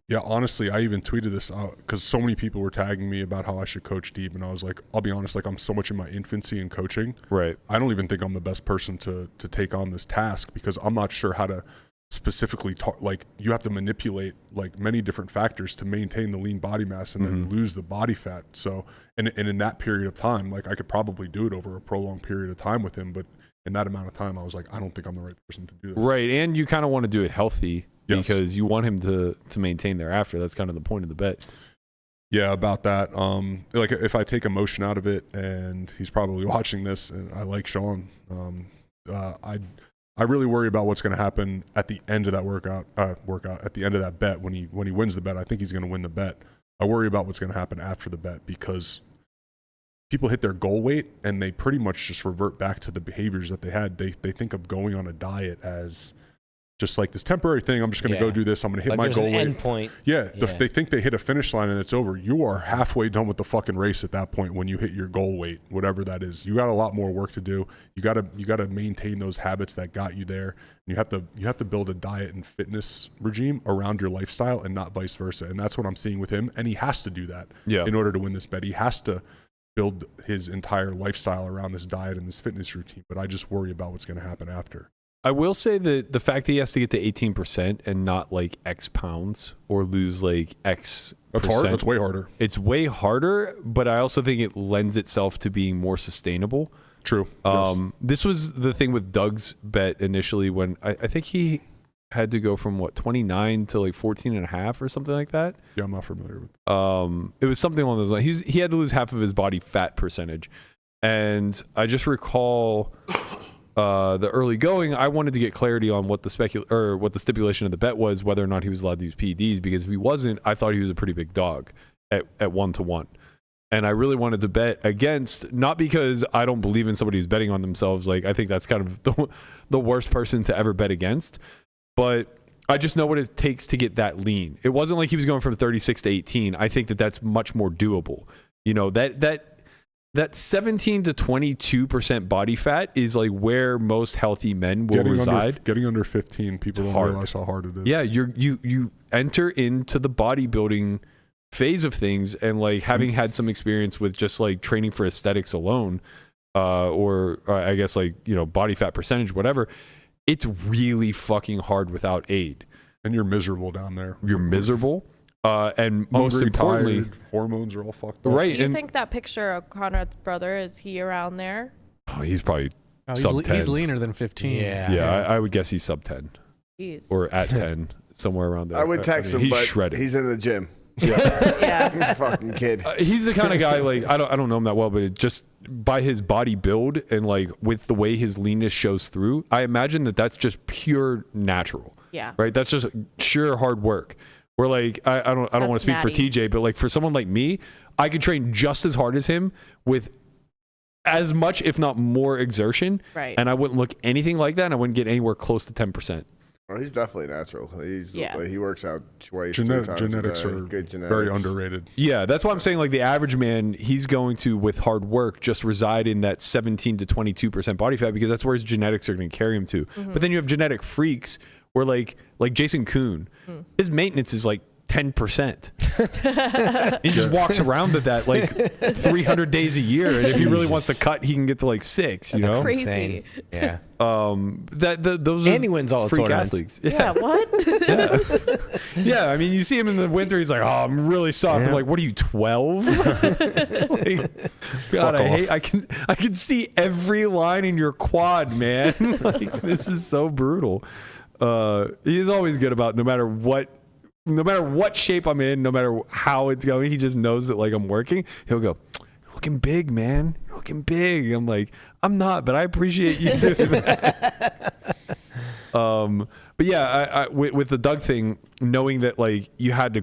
Yeah, honestly, I even tweeted this out because so many people were tagging me about how I should coach Deeb, and I was like, I'll be honest, like I'm so much in my infancy in coaching. Right. I don't even think I'm the best person to take on this task because I'm not sure how to specifically talk. Like you have to manipulate like many different factors to maintain the lean body mass and then lose the body fat. So, and in that period of time, like I could probably do it over a prolonged period of time with him, but in that amount of time, I was like, I don't think I'm the right person to do this. Right, and you kind of want to do it healthy. Yes. Because you want him to maintain thereafter. That's kind of the point of the bet. Yeah, about that. Like if I take emotion out of it, and he's probably watching this, and I like Shaun, I really worry about what's going to happen at the end of that workout at the end of that bet when he wins the bet. I think he's going to win the bet. I worry about what's going to happen after the bet because people hit their goal weight and they pretty much just revert back to the behaviors that they had. They think of going on a diet as just like this temporary thing. I'm just going to go do this. I'm going to hit my goal weight. End point. Yeah, they think they hit a finish line and it's over. You are halfway done with the fucking race at that point when you hit your goal weight, whatever that is. You got a lot more work to do. You got to maintain those habits that got you there. And you have to build a diet and fitness regime around your lifestyle and not vice versa. And that's what I'm seeing with him. And he has to do that in order to win this bet. He has to build his entire lifestyle around this diet and this fitness routine. But I just worry about what's going to happen after. I will say that the fact that he has to get to 18% and not like X pounds or lose like X That's percent, hard. That's way harder. It's way harder, but I also think it lends itself to being more sustainable. True. Yes. This was the thing with Doug's bet initially when I think he had to go from 29 to like 14 and a half or something like that. Yeah, I'm not familiar with it was something along those lines. He had to lose half of his body fat percentage. And I just recall the early going, I wanted to get clarity on what the stipulation of the bet was, whether or not he was allowed to use PEDs, because if he wasn't, I thought he was a pretty big dog at 1-to-1. And I really wanted to bet against, not because I don't believe in somebody who's betting on themselves. Like, I think that's kind of the worst person to ever bet against. But I just know what it takes to get that lean. It wasn't like he was going from 36 to 18. I think that that's much more doable. You know, that 17 to 22% body fat is like where most healthy men will reside. Getting under 15, people don't realize how hard it is. Yeah, you enter into the bodybuilding phase of things, and like having had some experience with just like training for aesthetics alone, or I guess like, you know, body fat percentage, whatever, it's really fucking hard without aid. And you're miserable down there. You're miserable. And most Hungry, importantly, tired, hormones are all fucked up. right? Do you and think that picture of Conrad's brother, is he around there? he's probably Oh, sub 10. he's leaner than 15. Yeah, I would guess he's sub 10 Jeez. or at 10, somewhere around there. I would text him, he's but shredded. he's in the gym. Yeah. Fucking kid. He's the kind of guy, like, I don't know him that well, but it just by his body build and like with the way his leanness shows through, I imagine that that's just pure natural. Yeah. Right? That's just sheer hard work. Where like I don't want to speak for TJ, but like for someone like me, I could train just as hard as him with as much, if not more, exertion. Right. And I wouldn't look anything like that, and I wouldn't get anywhere close to 10%. Well, he's definitely natural. He works out twice, 3 times Genetics a day. are Good genetics. very underrated. Yeah, that's why I'm saying like the average man, he's going to, with hard work, just reside in that 17 to 22% body fat because that's where his genetics are going to carry him to. But then you have genetic freaks where like Jason Kuhn, his maintenance is like 10%. He just walks around at that like 300 days a year, and if he really wants to cut, he can get to like 6. You know, Crazy. Insane. Yeah. Those are And he wins all the freak tournaments. athletes. Yeah, what? Yeah, I mean, you see him in the winter. He's like, "Oh, I'm really soft." Yeah. I'm like, "What are you, 12?" Like, God, I can see every line in your quad, man. Like, this is so brutal. He's always good about no matter what shape I'm in, no matter how it's going. He just knows that like I'm working. He'll go, "You're looking big, man. You're looking big." I'm like, "I'm not, but I appreciate you doing that." But yeah, with the Doug thing, knowing that like he had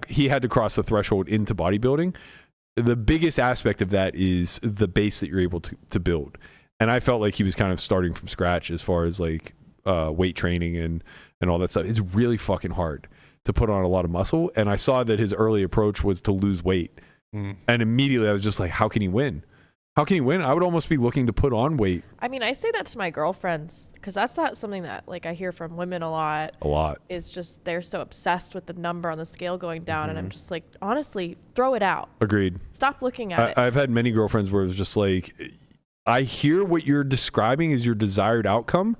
to cross the threshold into bodybuilding, the biggest aspect of that is the base that you're able to build. And I felt like he was kind of starting from scratch as far as like weight training and all that stuff. It's really fucking hard to put on a lot of muscle. And I saw that his early approach was to lose weight. And immediately I was just like, how can he win? How can he win? I would almost be looking to put on weight. I mean, I say that to my girlfriends because that's not something that like I hear from women a lot. Is just they're so obsessed with the number on the scale going down, and I'm just like, honestly, throw it out. Agreed. Stop looking at it. I've had many girlfriends where it was just like, I hear what you're describing as your desired outcome,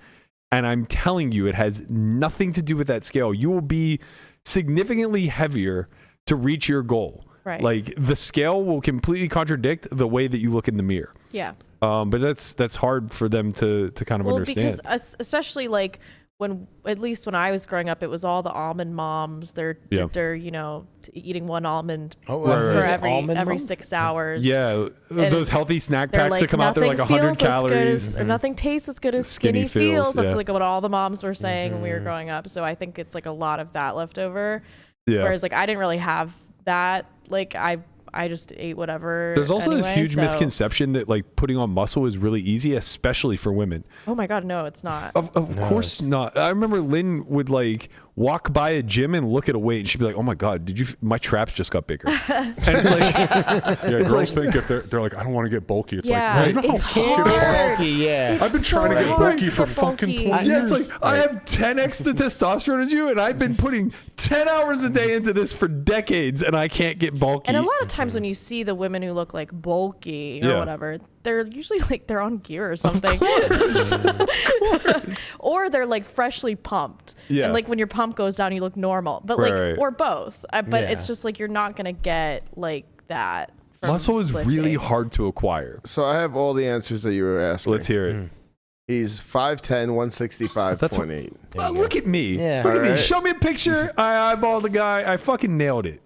and I'm telling you, it has nothing to do with that scale. You will be significantly heavier to reach your goal. Right. Like the scale will completely contradict the way that you look in the mirror. Yeah. But that's hard for them to kind of understand. Because especially like when, at least when I was growing up, it was all the almond moms. They're you know, eating one almond for every 6 hours. Yeah. And those healthy snack packs like, that come out, they're like 100 calories. Or nothing tastes as good as skinny feels. That's like what all the moms were saying when we were growing up. So I think it's like a lot of that left over. Yeah. Whereas like I didn't really have that. Like I just ate whatever. There's also this huge misconception that like putting on muscle is really easy, especially for women. Oh my God, no, it's not. Of course not. I remember Lynn would like walk by a gym and look at a weight and she'd be like, oh my God, my traps just got bigger. And it's like, girls think if they're like, I don't want to get bulky. It's like, no, it's hard. Bulky, yeah. I've been trying to get bulky for fucking 20 years. Yeah, it's like, I have 10x the testosterone as you, and I've been putting 10 hours a day into this for decades, and I can't get bulky. And a lot of times when you see the women who look like bulky or whatever, they're usually like they're on gear or something. Of course. Or they're like freshly pumped. Yeah. And like when your pump goes down, you look normal. But like, or both. But it's just like you're not going to get like that. Muscle is lifting. really hard to acquire. So I have all the answers that you were asking. Let's hear it. He's 5'10", 165.8. Look at me. Yeah. Look at me. Right. Show me a picture. I eyeballed the guy. I fucking nailed it.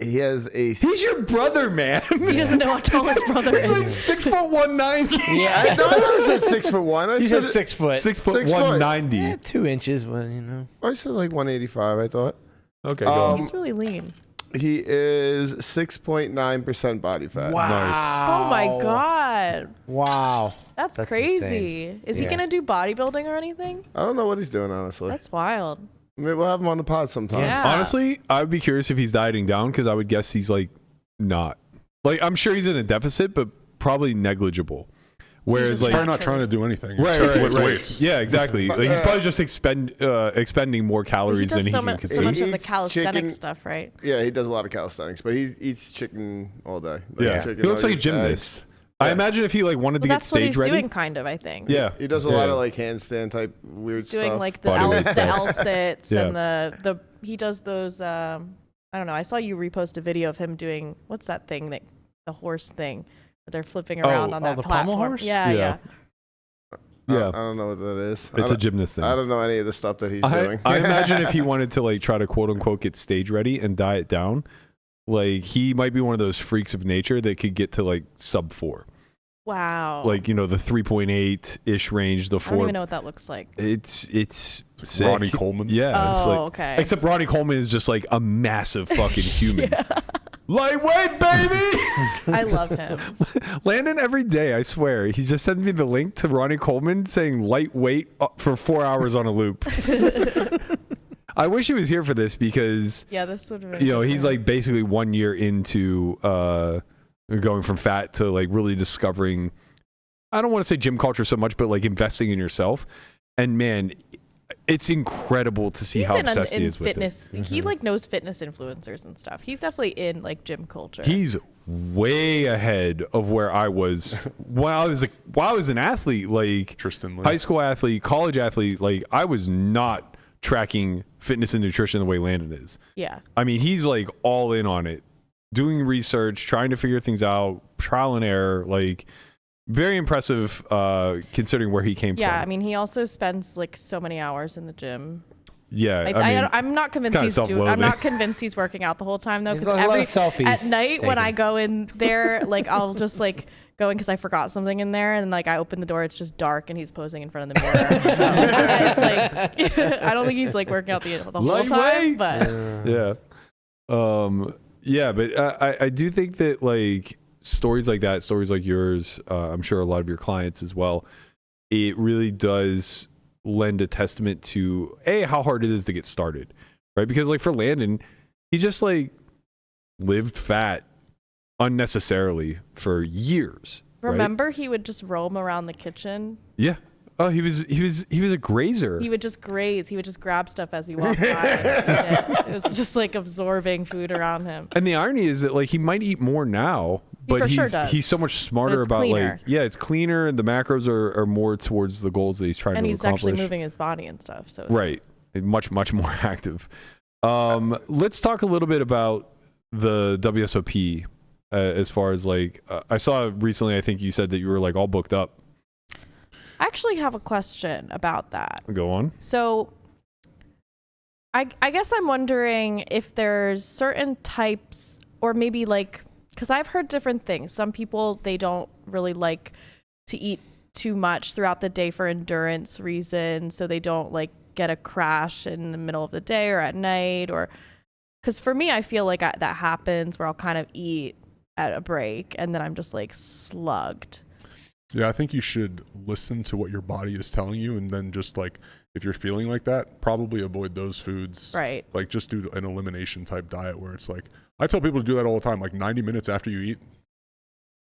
He has a... He's your brother, man. He doesn't know how tall his brother He's like is. 6 foot 190. Yeah. No, I never said 6'1". I You said said 6 foot. 6 foot 6 foot. 190. Yeah, 2 inches, but you know. I said like 185, I thought. Okay, go on. He's really lean. He is 6.9% body fat. Wow. Oh my God. Wow. That's crazy. insane. Is he going to do bodybuilding or anything? I don't know what he's doing, honestly. That's wild. Maybe we'll have him on the pod sometime. Yeah. Honestly, I would be curious if he's dieting down because I would guess he's like not. Like I'm sure he's in a deficit, but probably negligible. Whereas just like Probably not trying to do anything. right, except right, lift right. weights. Yeah, exactly. Like, he's probably just expending more He calories does than he so can much consume. of the He eats calisthenic chicken. stuff, right? Yeah, he does a lot of calisthenics, but he eats chicken all day. Like Yeah, chicken he looks like a nuggets, gymnast. eggs. I Yeah. imagine if he like wanted to Well, get that's what stage he's ready. doing, kind of, I think. Yeah, He does a lot of like handstand type weird He's stuff. doing like the Body weight the stuff. L sits Yeah. and the he does those. I don't know. I saw you repost a video of him doing what's that thing that the horse thing that they're flipping around on that the pommel platform. horse? Yeah, Yeah. yeah. Yeah. I don't know what that is. It's a gymnast thing. I don't know any of the stuff that he's doing. I imagine if he wanted to like try to quote unquote get stage ready and diet down, like he might be one of those freaks of nature that could get to like sub 4. Wow. Like, you know, the 3.8 ish range, the I 4. don't even know what that looks like. It's sick. Ronnie Coleman. Yeah. It's Oh, like, okay. Except Ronnie Coleman is just like a massive fucking human. Lightweight, baby. I love him. Landon, every day, I swear, he just sends me the link to Ronnie Coleman saying lightweight for 4 hours on a loop. I wish he was here for this because, Yeah, this would have been. you know, he's like basically 1 year into going from fat to like really discovering, I don't want to say gym culture so much, but like investing in yourself. And man, it's incredible to see He's how in obsessed he is fitness. with it. He like knows fitness influencers and stuff. He's definitely in like gym culture. He's way ahead of where I was while I was an athlete, like Tristan Lee. high school athlete, college athlete. Like I was not tracking fitness and nutrition the way Landon is. Yeah. I mean, he's like all in on it, doing research, trying to figure things out, trial and error. Like very impressive considering where he came from. Yeah, I mean, he also spends like so many hours in the gym. Yeah, I'm not convinced kinda he's doing. I'm self-loathing. not convinced he's working out the whole time though, There's because a lot of selfies at night when taken. I go in there, like I'll just like going because I forgot something in there, and like I open the door, it's just dark, and he's posing in front of the mirror. So it's like I don't think he's like working out the whole time, but yeah, but I do think that like stories like that, stories like yours, I'm sure a lot of your clients as well, it really does lend a testament to how hard it is to get started, right? Because like for Landon, he just like lived fat unnecessarily for years. remember right? he would just roam around the kitchen. Yeah. Oh, he was a grazer. He would just graze. He would just grab stuff as he walked by. It was just like absorbing food around him. And the irony is that like he might eat more now, but he's so much smarter about cleaner. like it's cleaner and the macros are more towards the goals that he's trying to accomplish. And he's actually moving his body and stuff. So right, much more active. Let's talk a little bit about the WSOP as far as like I saw recently. I think you said that you were like all booked up. I actually have a question about that. Go on. So I guess I'm wondering if there's certain types, or maybe like, because I've heard different things. Some people, they don't really like to eat too much throughout the day for endurance reasons, so they don't like get a crash in the middle of the day or at night, or because for me, I feel like that happens where I'll kind of eat at a break and then I'm just like slugged. Yeah, I think you should listen to what your body is telling you, and then just like if you're feeling like that, probably avoid those foods. Right. Like just do an elimination type diet where it's like, I tell people to do that all the time. Like 90 minutes after you eat,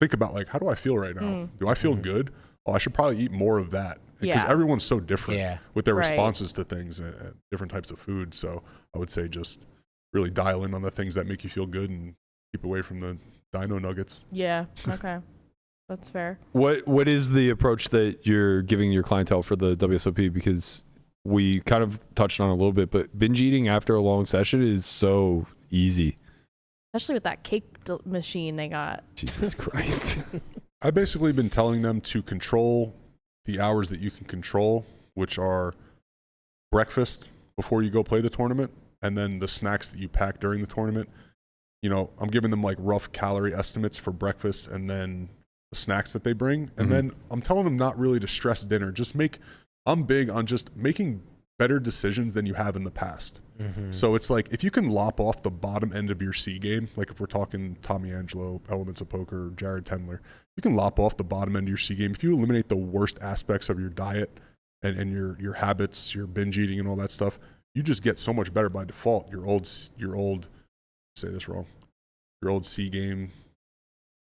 think about like, how do I feel right now? Do I feel good? Oh, I should probably eat more of that, because everyone's so different with their responses to things and different types of food. So I would say just really dial in on the things that make you feel good and keep away from the dino nuggets. Yeah. Okay. That's fair. What is the approach that you're giving your clientele for the WSOP? Because we kind of touched on it a little bit, but binge eating after a long session is so easy. Especially with that cake machine they got. Jesus Christ. I've basically been telling them to control the hours that you can control, which are breakfast before you go play the tournament, and then the snacks that you pack during the tournament. You know, I'm giving them like rough calorie estimates for breakfast and then the snacks that they bring. And then I'm telling them not really to stress dinner. I'm big on just making better decisions than you have in the past. So it's like, if you can lop off the bottom end of your C game, like if we're talking Tommy Angelo, Elements of Poker, Jared Tendler, you can lop off the bottom end of your C game. If you eliminate the worst aspects of your diet and your habits, your binge eating and all that stuff, you just get so much better by default. Your old say this wrong, your old C game,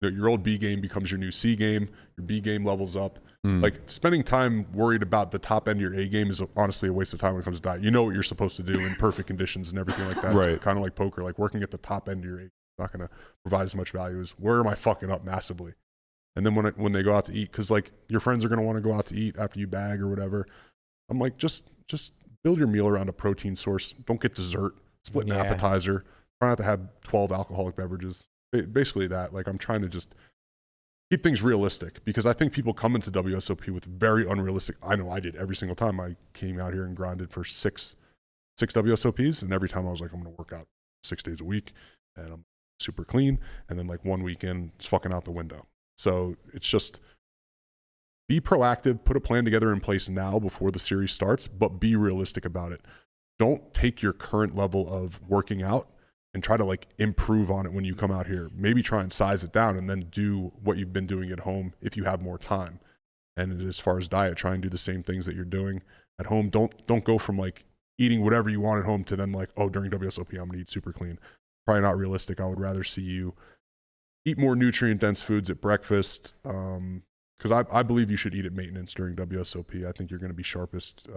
your old B game becomes your new C game. Your B game levels up. Like spending time worried about the top end of your A game is honestly a waste of time when it comes to diet. You know what you're supposed to do in perfect conditions and everything like that. Right. It's kind of like poker, like working at the top end of your A game is not going to provide as much value as where am I fucking up massively. And then when they go out to eat, because like your friends are going to want to go out to eat after you bag or whatever. I'm like, just build your meal around a protein source. Don't get dessert. Split an appetizer. Try not to have 12 alcoholic beverages. Basically that. Like I'm trying to just keep things realistic, because I think people come into WSOP with very unrealistic. I know I did every single time I came out here and grinded for six WSOPs, and every time I was like, I'm going to work out 6 days a week and I'm super clean, and then like one weekend it's fucking out the window. So it's just be proactive, put a plan together in place now before the series starts, but be realistic about it. Don't take your current level of working out and try to like improve on it when you come out here. Maybe try and size it down and then do what you've been doing at home if you have more time. And as far as diet, try and do the same things that you're doing at home. Don't go from like eating whatever you want at home to then like, oh, during WSOP, I'm gonna eat super clean. Probably not realistic. I would rather see you eat more nutrient dense foods at breakfast. Because I believe you should eat at maintenance during WSOP. I think you're gonna be sharpest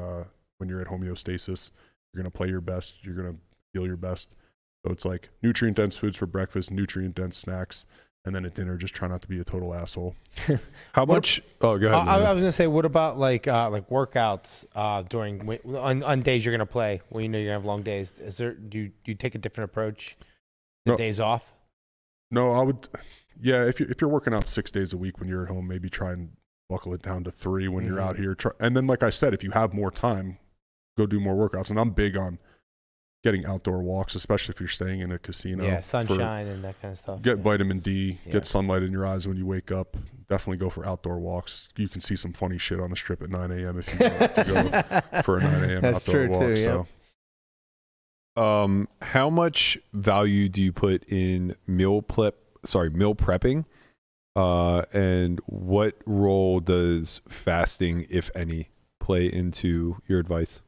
when you're at homeostasis. You're gonna play your best. You're gonna feel your best. So it's like nutrient-dense foods for breakfast, nutrient-dense snacks, and then at dinner, just try not to be a total asshole. How much? Oh, go ahead. I was gonna say, what about like workouts during on days you're gonna play when you know you're gonna have long days? Do you take a different approach? Days off? No, I would. Yeah, if you're working out 6 days a week when you're at home, maybe try and buckle it down to 3 when you're out here. And then, like I said, if you have more time, go do more workouts. And I'm big on getting outdoor walks, especially if you're staying in a casino. Yeah, sunshine and that kind of stuff. Get vitamin D, get sunlight in your eyes when you wake up. Definitely go for outdoor walks. You can see some funny shit on the strip at 9 a.m. if you want to go for a 9 a.m. That's outdoor true walk. too, So. How much value do you put in meal prepping? And what role does fasting, if any, play into your advice?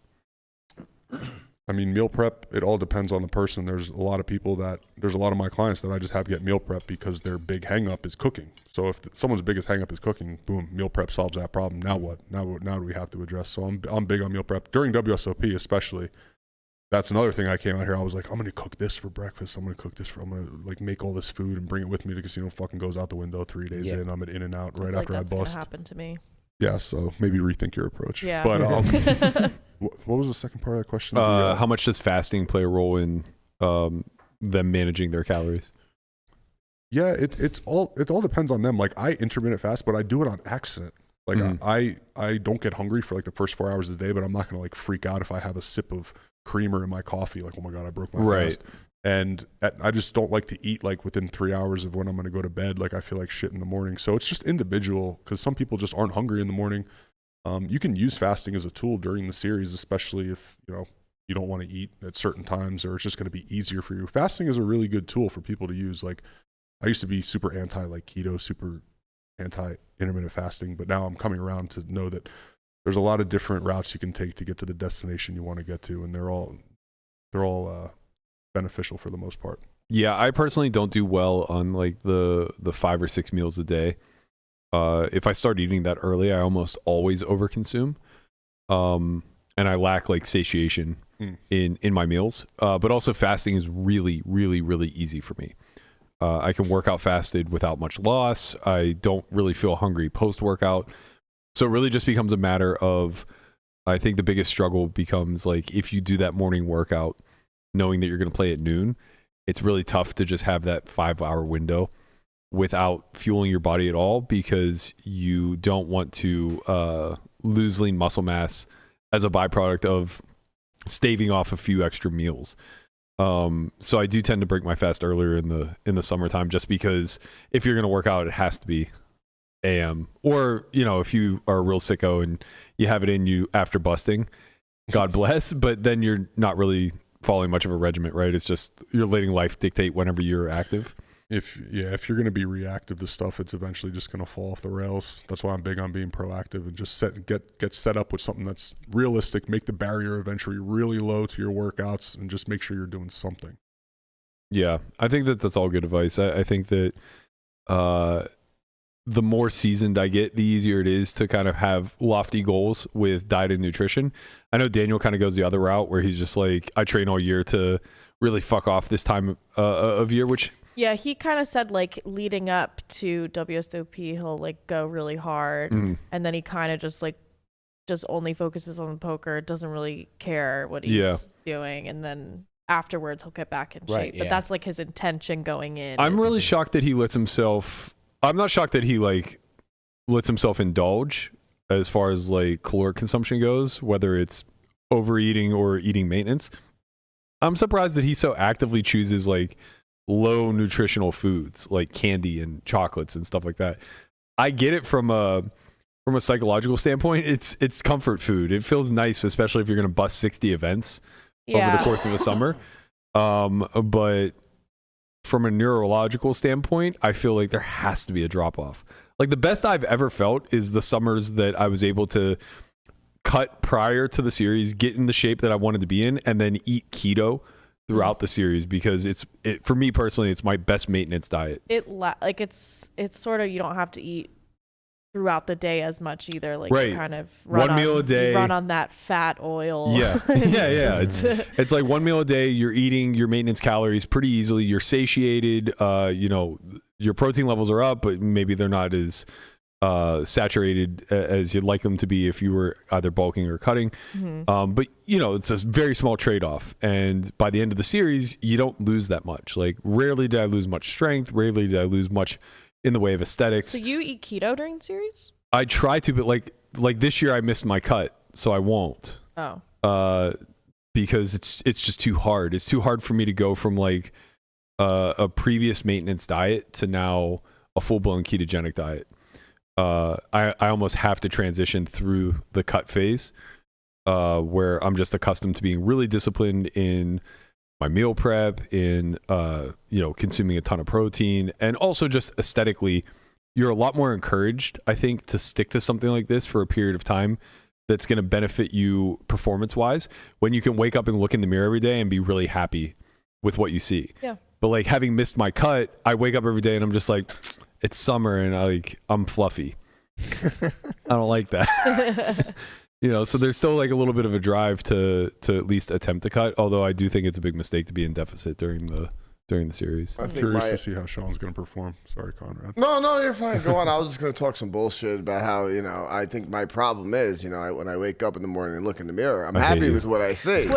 I mean, meal prep, it all depends on the person. There's a lot of my clients that I just have get meal prep because their big hang up is cooking. So if someone's biggest hang up is cooking, boom, meal prep solves that problem. Now what? Now do we have to address? So I'm big on meal prep. During WSOP especially, that's another thing I came out here. I was like, I'm going to cook this for breakfast. I'm going to like make all this food and bring it with me to the casino. Fucking goes out the window 3 days in. I'm at In-N-Out right after I bust. That's gonna happen to me. Yeah, so maybe rethink your approach. Yeah. But what was the second part of that question? How much does fasting play a role in them managing their calories? Yeah, it all depends on them. Like I intermittent fast, but I do it on accident. Like I don't get hungry for like the first 4 hours of the day, but I'm not gonna like freak out if I have a sip of creamer in my coffee. Like, oh my God, I broke my fast. And I just don't like to eat like within 3 hours of when I'm going to go to bed. Like I feel like shit in the morning. So it's just individual because some people just aren't hungry in the morning. You can use fasting as a tool during the series, especially if you don't want to eat at certain times or it's just going to be easier for you. Fasting is a really good tool for people to use. Like I used to be super anti like keto, super anti intermittent fasting, but now I'm coming around to know that there's a lot of different routes you can take to get to the destination you want to get to, and they're all beneficial for the most part. Yeah, I personally don't do well on like the 5 or 6 meals a day. If I start eating that early, I almost always overconsume, and I lack like satiation in my meals. But also fasting is really, really, really easy for me. I can work out fasted without much loss. I don't really feel hungry post-workout. So it really just becomes a matter of, I think the biggest struggle becomes like if you do that morning workout, knowing that you're going to play at noon, it's really tough to just have that 5-hour window without fueling your body at all because you don't want to lose lean muscle mass as a byproduct of staving off a few extra meals. So I do tend to break my fast earlier in the summertime just because if you're going to work out, it has to be AM, or if you are a real sicko and you have it in you after busting, God bless, but then you're not really following much of a regiment, right? It's just you're letting life dictate whenever you're active. If you're going to be reactive to stuff, it's eventually just going to fall off the rails. That's why I'm big on being proactive and just get set up with something that's realistic, make the barrier of entry really low to your workouts, and just make sure you're doing something. Yeah, I think that's all good advice. I think that the more seasoned I get, the easier it is to kind of have lofty goals with diet and nutrition. I know Daniel kind of goes the other route where he's just like, I train all year to really fuck off this time of year, which... Yeah, he kind of said like leading up to WSOP, he'll like go really hard. And then he kind of just only focuses on poker, doesn't really care what he's doing. And then afterwards he'll get back in shape. But that's like his intention going in. I'm really shocked that he lets himself... I'm not shocked that he like lets himself indulge as far as like caloric consumption goes, whether it's overeating or eating maintenance. I'm surprised that he so actively chooses like low nutritional foods like candy and chocolates and stuff like that. I get it from a psychological standpoint. It's comfort food. It feels nice, especially if you're going to bust 60 events over the course of a summer. But from a neurological standpoint, I feel like there has to be a drop off. Like the best I've ever felt is the summers that I was able to cut prior to the series, get in the shape that I wanted to be in, and then eat keto throughout the series because it's for me personally, it's my best maintenance diet. It's sort of, you don't have to eat throughout the day as much either. Like right. You kind of one meal a day, run on that fat oil. Yeah. It's like one meal a day. You're eating your maintenance calories pretty easily. You're satiated. Your protein levels are up, but maybe they're not as saturated as you'd like them to be if you were either bulking or cutting. But it's a very small trade-off. And by the end of the series, you don't lose that much. Like rarely did I lose much strength. Rarely did I lose much in the way of aesthetics. So you eat keto during the series? I try to, but like this year I missed my cut, so I won't. Oh. because it's just too hard. It's too hard for me to go from like a previous maintenance diet to now a full-blown ketogenic diet. I almost have to transition through the cut phase where I'm just accustomed to being really disciplined in my meal prep, in consuming a ton of protein, and also just aesthetically, you're a lot more encouraged, I think, to stick to something like this for a period of time that's going to benefit you performance-wise when you can wake up and look in the mirror every day and be really happy with what you see. Yeah. But like having missed my cut, I wake up every day and I'm just like, it's summer and I'm fluffy. I don't like that. So there's still like a little bit of a drive to at least attempt to cut, although I do think it's a big mistake to be in deficit during the series. I'm curious to see how Shaun's going to perform. Sorry, Conrad. No, you're fine. Go on. I was just going to talk some bullshit about how, I think my problem is, when I wake up in the morning and look in the mirror, I'm happy with what I see.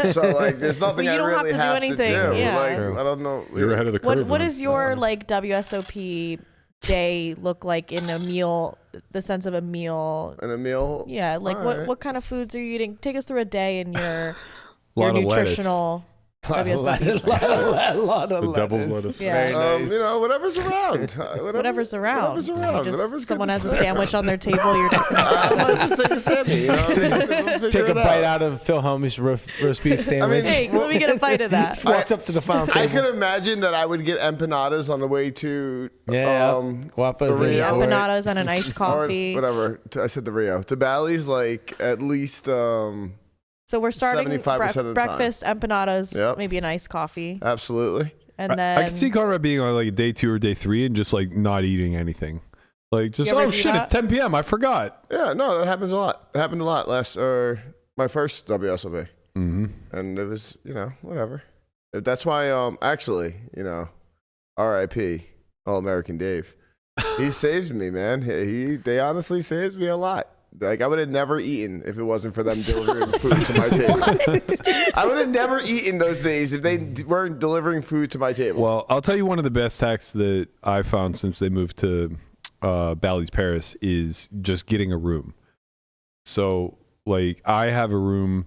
So, like, there's nothing I really have to do. Yeah. Like, I don't know. You're ahead of the curve. What is your, like, WSOP day look like in a meal, the sense of a meal? In a meal? Yeah. Like, right. what kind of foods are you eating? Take us through a day in your Lot of nutritional... A lot of the devil's lettuce. Yeah. Nice. Whatever's around. Whatever's around. Whatever's someone has a good to sandwich on their table, you're just I'm just take a Sammy. We'll Take a bite out out of Phil Homie's roast beef sandwich. hey, let me get a bite of that. Just walks up to the final table. I could imagine that I would get empanadas on the way to Guapas. the Rio. Empanadas and an iced coffee. Or whatever. I said the Rio. To Bally's, like, at least... So we're starting 75% of the breakfast, empanadas, Yep. maybe an iced coffee. Absolutely. And then I can see Conrad being on like day 2 or day 3 and just like not eating anything. Like just, You ever oh do shit, that? it's 10 p.m. I forgot. Yeah, no, that happens a lot. It happened a lot last, my first WSOP. Mm-hmm. And it was, whatever. That's why, actually, R.I.P. All-American Dave. He saves me, man. They honestly saves me a lot. Like, I would have never eaten if it wasn't for them delivering food to my table. I would have never eaten those days if they weren't delivering food to my table. Well, I'll tell you one of the best hacks that I found since they moved to Bally's Paris is just getting a room. So, like, I have a room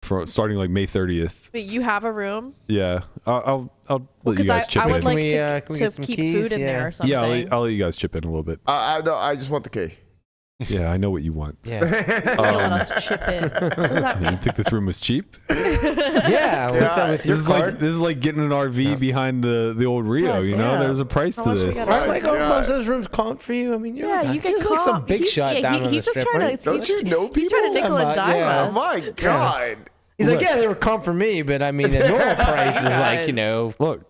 for starting like May 30th. But you have a room? Yeah, I'll let you guys chip I would in. like Can we to get some keep keys? food in there or something. Yeah, I'll let you guys chip in a little bit. No, I just want the key. Yeah, I know what you want. Yeah. You don't let us chip in. What does that You mean? think this room was cheap? Yeah, with your card. This is like getting an RV behind the old Rio. God damn. There's a price How to much we this. gotta- Right, like, God. most of those rooms comp for you. I mean, Yeah, you get there's like some comp. big shot down on the he's just strip, trying right? to. Don't you know He's trying to people? nickel and dime Yeah. Oh, us. my God. He's like, yeah, they were comp for me, but I mean, the normal price is like, Look,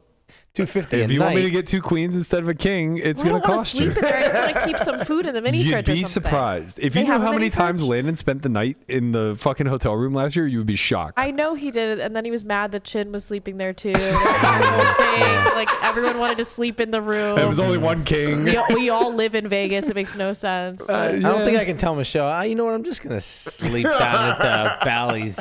$250 if a you want me night. to get 2 queens instead of a king, it's I going don't to want to cost you. sleep in there. I just want to keep some food in the mini You'd fridge or be something. surprised. If They you knew have a how many mini times fridge? Landon spent the night in the fucking hotel room last year, you would be shocked. I know he did it, and then he was mad that Chin was sleeping there too. Like everyone wanted to sleep in the room. It was only one king. We all live in Vegas. It makes no sense. I don't think I can tell Michelle, you know what, I'm just going to sleep down at the Bally's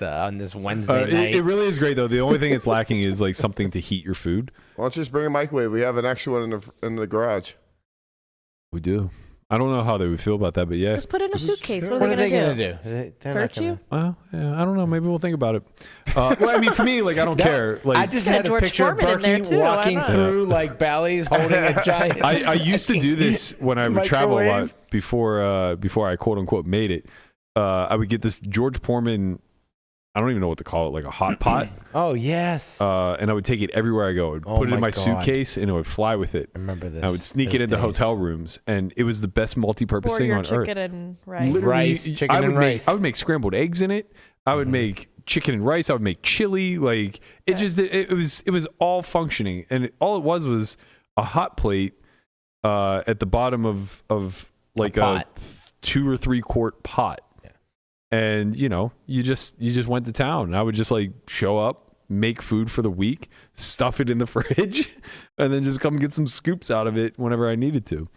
on this Wednesday night. It really is great though. The only thing it's lacking is like something to heat your food. Why don't you just bring a microwave? We have an extra one in the garage. We do. I don't know how they would feel about that, but yeah. Just put it in a suitcase. What What are are they they going going to to do? They're Search not gonna- you? Well, yeah, I don't know. Maybe we'll think about it. Well, I mean, for me, like, I don't care. Like, I just got had a George picture of Foreman in there, Berkey too. Why walking not? through like Bally's holding a giant. I used to do this when I would travel a lot Microwave? before I quote unquote made it. I would get this George Foreman. I don't even know what to call it, like a hot pot. Oh yes, And I would take it everywhere I go. I would Oh put it in my my God. suitcase and it would fly with it. I remember this. I would sneak those it into days. hotel rooms, and it was the best multi-purpose Or thing your on chicken earth. and rice. Literally, Rice, chicken I would and make, rice. I would make scrambled eggs in it. I would make chicken and rice. I would make chili. Like it just it was all functioning, and all it was a hot plate at the bottom of like a pot. 2 or 3 quart pot. Yeah. And you just went to town. I would just like show up, make food for the week, stuff it in the fridge, and then just come get some scoops out of it whenever I needed to.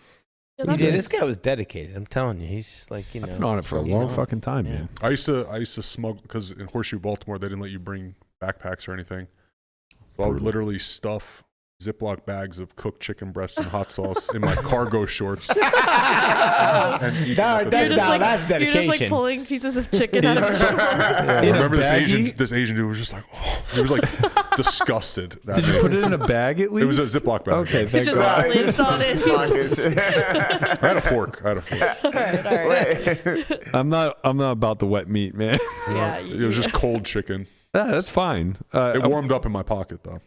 Yeah, Yeah, this guy was dedicated. I'm telling you, he's just like I've been on it for a long fucking time, Yeah. man. I used to smuggle, because in Horseshoe, Baltimore, they didn't let you bring backpacks or anything. So I would literally stuff Ziploc bags of cooked chicken breasts and hot sauce in my cargo shorts. And eating at the table. That's You're just like dedication. pulling pieces of chicken out of your shorts. I remember this Asian dude was just like, oh, he was like disgusted. Did you put it in a bag at least? It was a Ziploc bag. Okay, It's thank just God. all lids on it. I had a fork. All right. I'm not about the wet meat, man. Yeah. It was just cold chicken. That's fine. It warmed up in my pocket though.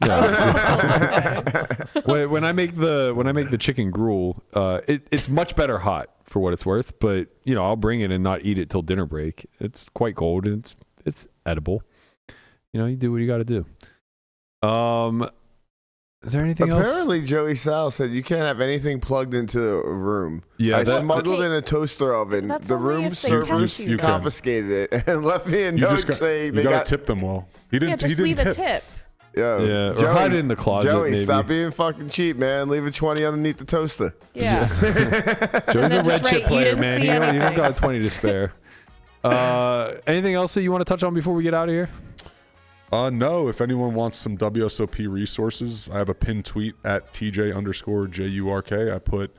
When I make the chicken gruel, it's much better hot for what it's worth. But I'll bring it and not eat it till dinner break. It's quite cold and it's edible. You do what you got to do. Is there anything else? Apparently, Joey Sal said you can't have anything plugged into a room. Yeah, I smuggled in a toaster oven. That's The only room if they servers catch you. confiscated it and left me a note saying they you got. gotta tip them well. He didn't. Yeah, just he didn't leave tip. a tip. Yo, Yeah, or hide it in the closet, Joey, maybe. stop being fucking cheap, man. Leave a 20 underneath the toaster. Yeah. Joey's then a red just chip write, "You player, didn't man. see You don't anything." got a 20 to spare. Anything else that you want to touch on before we get out of here? No, if anyone wants some WSOP resources, I have a pinned tweet at TJ_JURK.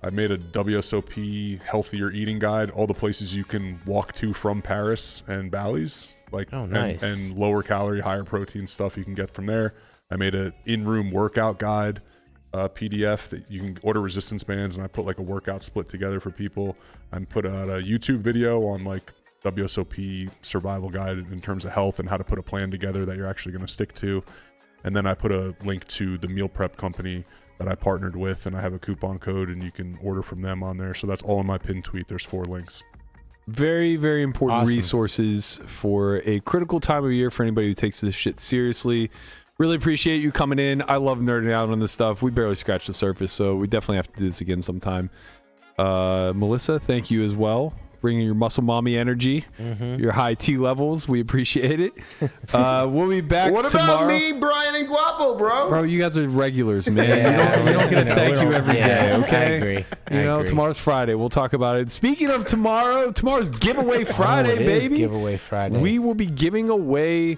I made a WSOP healthier eating guide, all the places you can walk to from Paris and Bally's, nice. and lower calorie, higher protein stuff you can get from there. I made an in-room workout guide, PDF that you can order resistance bands, and I put like a workout split together for people. I put out a YouTube video on like WSOP survival guide in terms of health and how to put a plan together that you're actually going to stick to. And then I put a link to the meal prep company that I partnered with, and I have a coupon code and you can order from them on there. So that's all in my pinned tweet. There's 4 links. Very, very important Awesome. resources for a critical time of year for anybody who takes this shit seriously. Really appreciate you coming in. I love nerding out on this stuff. We barely scratched the surface, so we definitely have to do this again sometime. Melissa, thank you as well. Bringing your muscle mommy energy, your high T levels. We appreciate it. We'll be back What tomorrow. about me, Brian, and Guapo, bro? Bro, you guys are regulars, man. We don't get to thank you every day, okay? I agree. Tomorrow's Friday. We'll talk about it. Speaking of tomorrow's giveaway Friday, it is baby. giveaway Friday. We will be giving away.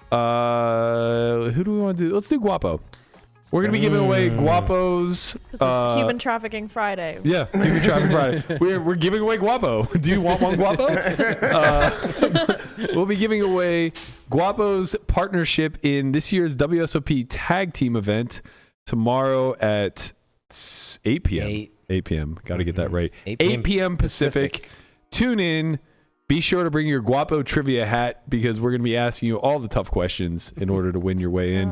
Who do we want to do? Let's do Guapo. We're gonna be giving away Guapo's. This is Human Trafficking Friday. Yeah, Human Trafficking Friday. We're giving away Guapo. Do you want one, Guapo? We'll be giving away Guapo's partnership in this year's WSOP Tag Team event tomorrow at 8 p.m. 8 p.m. Got to get that right. 8 p.m. Pacific. Tune in. Be sure to bring your Guapo trivia hat because we're going to be asking you all the tough questions in order to win your way in.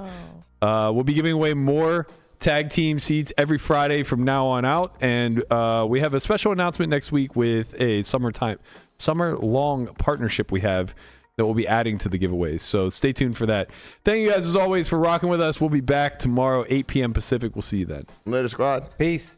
We'll be giving away more tag team seats every Friday from now on out. And we have a special announcement next week with a summer-long partnership we have that we'll be adding to the giveaways. So stay tuned for that. Thank you guys, as always, for rocking with us. We'll be back tomorrow, 8 p.m. Pacific. We'll see you then. Later, squad. Peace.